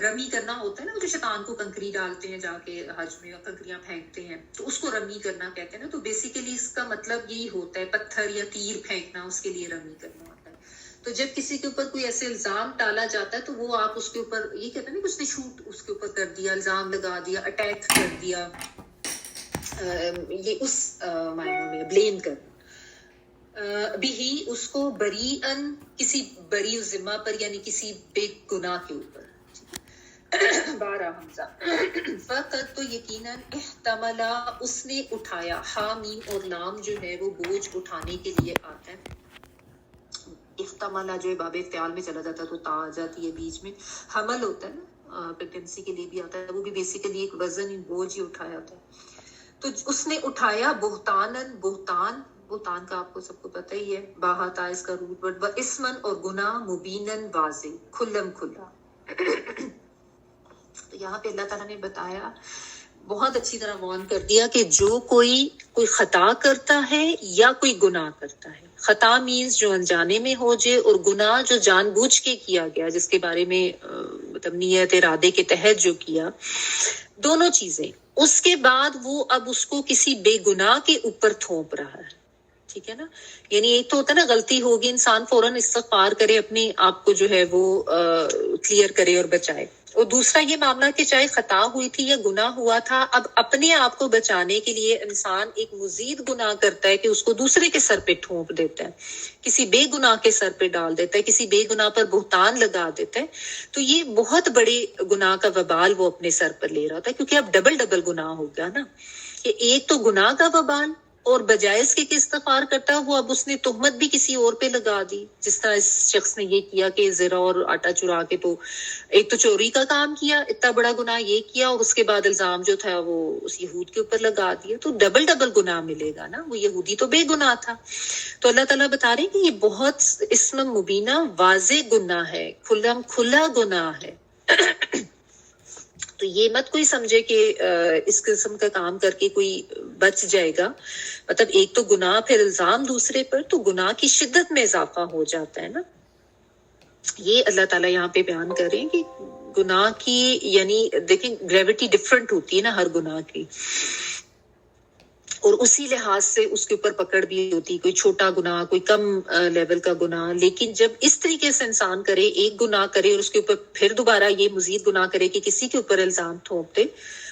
رمی کرنا ہوتا ہے نا, جو شیطان کو کنکری ڈالتے ہیں جا کے حج میں, کنکریاں پھینکتے ہیں, تو اس کو رمی کرنا کہتے ہیں نا. تو بیسیکلی اس کا مطلب یہی ہوتا ہے, پتھر یا تیر پھینکنا, اس کے لیے رمی کرنا ہوتا ہے. تو جب کسی کے اوپر کوئی ایسے الزام ڈالا جاتا ہے تو وہ آپ اس کے اوپر یہ کہتے ہیں نا کہ اس نے شوٹ اس کے اوپر کر دیا, الزام لگا دیا, اٹیک کر دیا, یہ اس معنی میں بلیم کرنا. بھی اس کو بریئن کسی بری ذمہ پر یعنی کسی بے گناہ کے اوپر. بارہ حمزہ فقط تو یقیناً احتملا اس نے اٹھایا. حامیم اور لام جو ہے وہ بوجھ اٹھانے کے لیے آتا ہے. احتملا جو ہے باب افتعال میں چلا جاتا ہے تو تا آ جاتی ہے بیچ میں. حمل ہوتا ہے نا پریگنسی کے لیے بھی آتا ہے, وہ بھی بیسیکلی ایک وزن بوجھ ہی اٹھایا ہوتا ہے. تو اس نے اٹھایا بہتانن بہتان, بہتان کا آپ کو سب کو پتہ ہی ہے, باہا تا اس کا روٹ ورڈ, و اسمن اور گناہ, مبینن واضح کھلم کھلا. تو یہاں پہ اللہ تعالیٰ نے بتایا, بہت اچھی طرح وارن کر دیا کہ جو کوئی خطا کرتا ہے یا کوئی گناہ کرتا ہے. خطا مینز جو انجانے میں ہو جائے, اور گناہ جو جان بوجھ کے کیا گیا, جس کے بارے میں مطلب نیت ارادے کے تحت جو کیا, دونوں چیزیں. اس کے بعد وہ اب اس کو کسی بے گناہ کے اوپر تھوپ رہا ہے. ٹھیک ہے نا. یعنی ایک تو ہوتا ہے نا غلطی ہوگی, انسان فوراً استغفار کرے, اپنے آپ کو جو ہے وہ کلیئر کرے اور بچائے. اور دوسرا یہ معاملہ کہ چاہے خطا ہوئی تھی یا گناہ ہوا تھا, اب اپنے آپ کو بچانے کے لیے انسان ایک مزید گناہ کرتا ہے کہ اس کو دوسرے کے سر پہ ٹھونپ دیتا ہے, کسی بے گناہ کے سر پہ ڈال دیتا ہے, کسی بے گناہ پر بہتان لگا دیتا ہے. تو یہ بہت بڑے گناہ کا وبال وہ اپنے سر پر لے رہا ہوتا ہے, کیونکہ اب ڈبل گناہ ہو گیا نا, کہ ایک تو گناہ کا وبال, اور بجائے اس کے استغفار کرتا وہ اب اس نے تہمت بھی کسی اور پہ لگا دی. جس طرح اس شخص نے یہ کیا کہ زرا اور آٹا چرا کے, تو ایک تو چوری کا کام کیا, اتنا بڑا گناہ یہ کیا, اور اس کے بعد الزام جو تھا وہ اس یہود کے اوپر لگا دیا. تو ڈبل گناہ ملے گا نا, وہ یہودی تو بے گناہ تھا. تو اللہ تعالیٰ بتا رہے ہیں کہ یہ بہت اسم مبینہ واضح گناہ ہے, کھلا گناہ ہے. تو یہ مت کوئی سمجھے کہ اس قسم کا کام کر کے کوئی بچ جائے گا. مطلب ایک تو گناہ, پھر الزام دوسرے پر, تو گناہ کی شدت میں اضافہ ہو جاتا ہے نا. یہ اللہ تعالیٰ یہاں پہ بیان کر رہے ہیں کہ گناہ کی یعنی دیکھیں گریوٹی ڈفرنٹ ہوتی ہے نا ہر گناہ کی، اور اسی لحاظ سے اس کے اوپر پکڑ بھی ہوتی، کوئی چھوٹا گناہ کوئی کم لیول کا گناہ، لیکن جب اس طریقے سے انسان کرے، ایک گناہ کرے اور اس کے اوپر پھر دوبارہ یہ مزید گناہ کرے کہ کسی کے اوپر الزام تھوپ دے،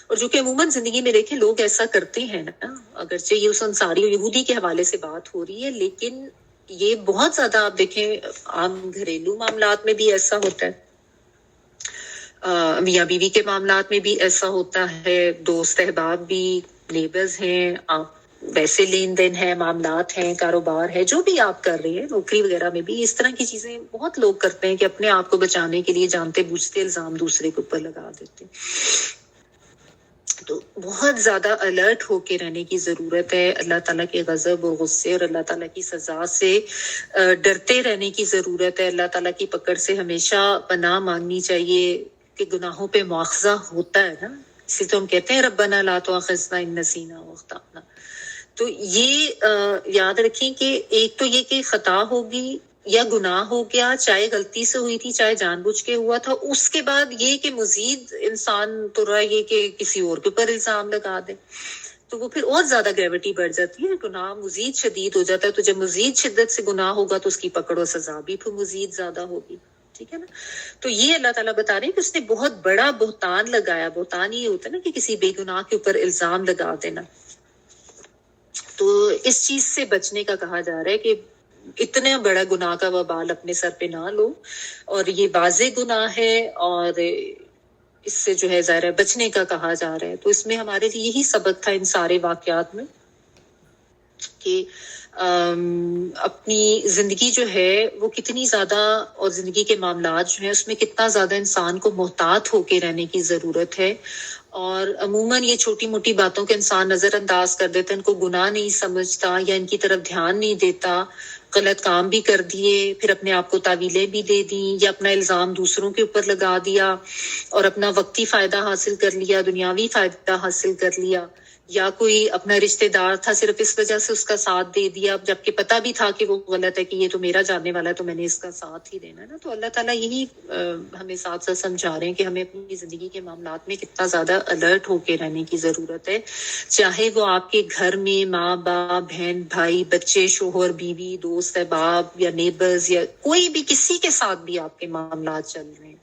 اور جو کہ عموماً زندگی میں دیکھیں لوگ ایسا کرتے ہیں نا، اگرچہ یہ اس انصاری اور یہودی کے حوالے سے بات ہو رہی ہے، لیکن یہ بہت زیادہ آپ دیکھیں عام گھریلو معاملات میں بھی ایسا ہوتا ہے، میاں بیوی کے معاملات میں بھی ایسا ہوتا ہے، دوست احباب بھی، نیبرز ہیں، آپ ویسے لین دین ہے، معاملات ہیں، کاروبار ہے، جو بھی آپ کر رہے ہیں، نوکری وغیرہ میں بھی اس طرح کی چیزیں بہت لوگ کرتے ہیں کہ اپنے آپ کو بچانے کے لیے جانتے بوجھتے الزام دوسرے کے اوپر لگا دیتے ہیں۔ تو بہت زیادہ الرٹ ہو کے رہنے کی ضرورت ہے، اللہ تعالیٰ کے غضب اور غصے اور اللہ تعالیٰ کی سزا سے ڈرتے رہنے کی ضرورت ہے، اللہ تعالیٰ کی پکڑ سے ہمیشہ پناہ مانگنی چاہیے کہ گناہوں پہ مواخذہ ہوتا ہے نا، اسی تو ہم کہتے ہیں ربنا لا تؤاخذنا ان نسینا او اخطأنا۔ تو یہ یاد رکھیں کہ ایک تو یہ کہ خطا ہوگی یا گناہ ہو گیا، چاہے غلطی سے ہوئی تھی چاہے جان بوجھ کے ہوا تھا، اس کے بعد یہ کہ مزید انسان تو رہا یہ کہ کسی اور کے اوپر الزام لگا دے، تو وہ پھر اور زیادہ گریوٹی بڑھ جاتی ہے، گناہ مزید شدید ہو جاتا ہے، تو جب مزید شدت سے گناہ ہوگا تو اس کی پکڑ و سزا بھی پھر مزید زیادہ ہوگی، ٹھیک ہے نا۔ تو یہ اللہ تعالیٰ بتا رہے ہیں کہ اس نے بہت بڑا بہتان لگایا، بہتان یہ ہوتا ہے نا کہ کسی بے گناہ کے اوپر الزام لگا دینا، تو اس چیز سے بچنے کا کہا جا رہا ہے کہ اتنا بڑا گناہ کا وبال اپنے سر پہ نہ لو، اور یہ واضح گناہ ہے اور اس سے جو ہے ظاہر ہے بچنے کا کہا جا رہا ہے۔ تو اس میں ہمارے لیے یہی سبق تھا ان سارے واقعات میں کہ اپنی زندگی جو ہے وہ کتنی زیادہ، اور زندگی کے معاملات جو ہیں اس میں کتنا زیادہ انسان کو محتاط ہو کے رہنے کی ضرورت ہے، اور عموماً یہ چھوٹی موٹی باتوں کے انسان نظر انداز کر دیتا ہے، ان کو گناہ نہیں سمجھتا یا ان کی طرف دھیان نہیں دیتا، غلط کام بھی کر دیے، پھر اپنے آپ کو تعویلیں بھی دے دیں یا اپنا الزام دوسروں کے اوپر لگا دیا اور اپنا وقتی فائدہ حاصل کر لیا، دنیاوی فائدہ حاصل کر لیا، یا کوئی اپنا رشتہ دار تھا صرف اس وجہ سے اس کا ساتھ دے دیا جبکہ پتہ بھی تھا کہ وہ غلط ہے، کہ یہ تو میرا جاننے والا ہے تو میں نے اس کا ساتھ ہی دینا ہے نا۔ تو اللہ تعالیٰ یہی ہمیں ساتھ ساتھ سمجھا رہے ہیں کہ ہمیں اپنی زندگی کے معاملات میں کتنا زیادہ الرٹ ہو کے رہنے کی ضرورت ہے، چاہے وہ آپ کے گھر میں ماں باپ بہن بھائی بچے شوہر بیوی دوست احباب یا نیبرز یا کوئی بھی کسی کے ساتھ بھی آپ کے معاملات چل رہے ہیں،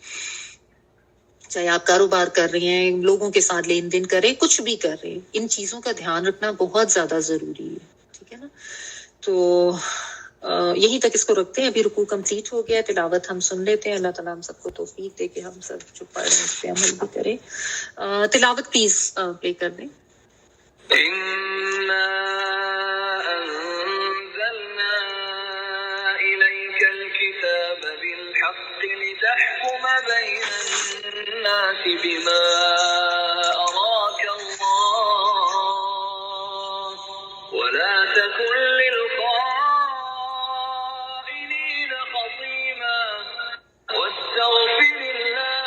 چاہے آپ کاروبار کر رہے ہیں، لوگوں کے ساتھ لین دین کر رہے ہیں، کچھ بھی کر رہے ہیں، ان چیزوں کا دھیان رکھنا بہت زیادہ ضروری ہے، ٹھیک ہے نا۔ تو یہی تک اس کو رکھتے ہیں، ابھی رکوع کمپلیٹ ہو گیا، تلاوت ہم سن لیتے ہیں، اللہ تعالیٰ ہم سب کو توفیق دے کہ ہم سب جو پڑھ رہے ہیں اس پہ عمل بھی کریں۔ تلاوت پلیز پلے کر دیں۔ لتحكم بين الناس بما أراك الله ولا تكن للخائنين خصيما واستغفر الله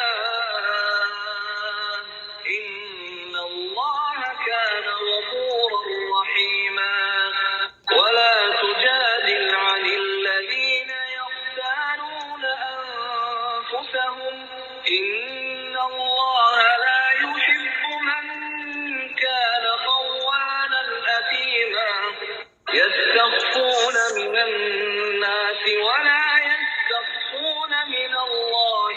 إن الله كان غفورا رحيما ولا تجادل عن الذين يختارون أنفسهم إن الله لا يحب من كان خوانا أثيما يستخفون من الناس ولا يستخفون من الله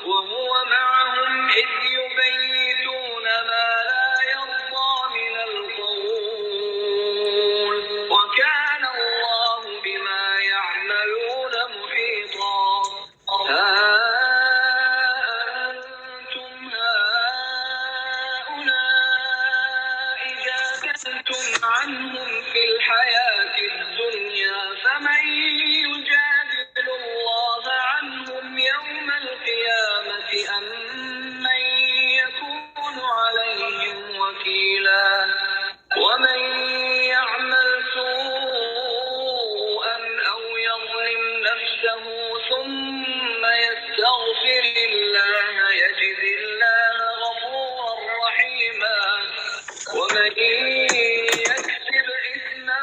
وهو معهم إذ يبيتون ما لا يرضى من القول وكان الله بما يعملون محيطا ها أنتم هؤلاء جادلتم عنهم في الحياة الدنيا فمن يجادل الله عنهم يوم القيامة أم من يكون عليهم وكيلا ومن يعمل سوءا أو يظلم نفسه ثم يستغفر الله يجد الله غفورا رحيما ومن يكسب إثما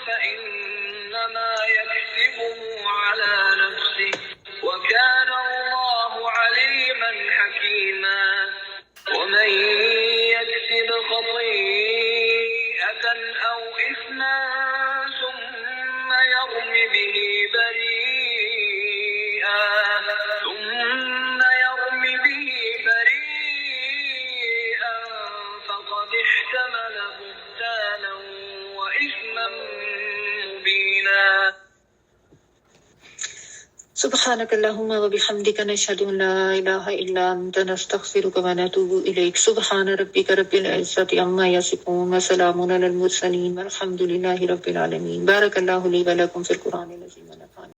فإنما يكسبه على به بريئا ثم يرم به بريئا فقد احتمل بهتانا وإثما مبينا. سبحانك اللهم وبحمدك نشهد ان لا اله الا انت نستغفرك ونتوب اليك. سبحان ربك رب العزة عما يصفون وسلام على المرسلين والحمد لله رب العالمين. بارك الله لي ولكم في القرآن العظيم.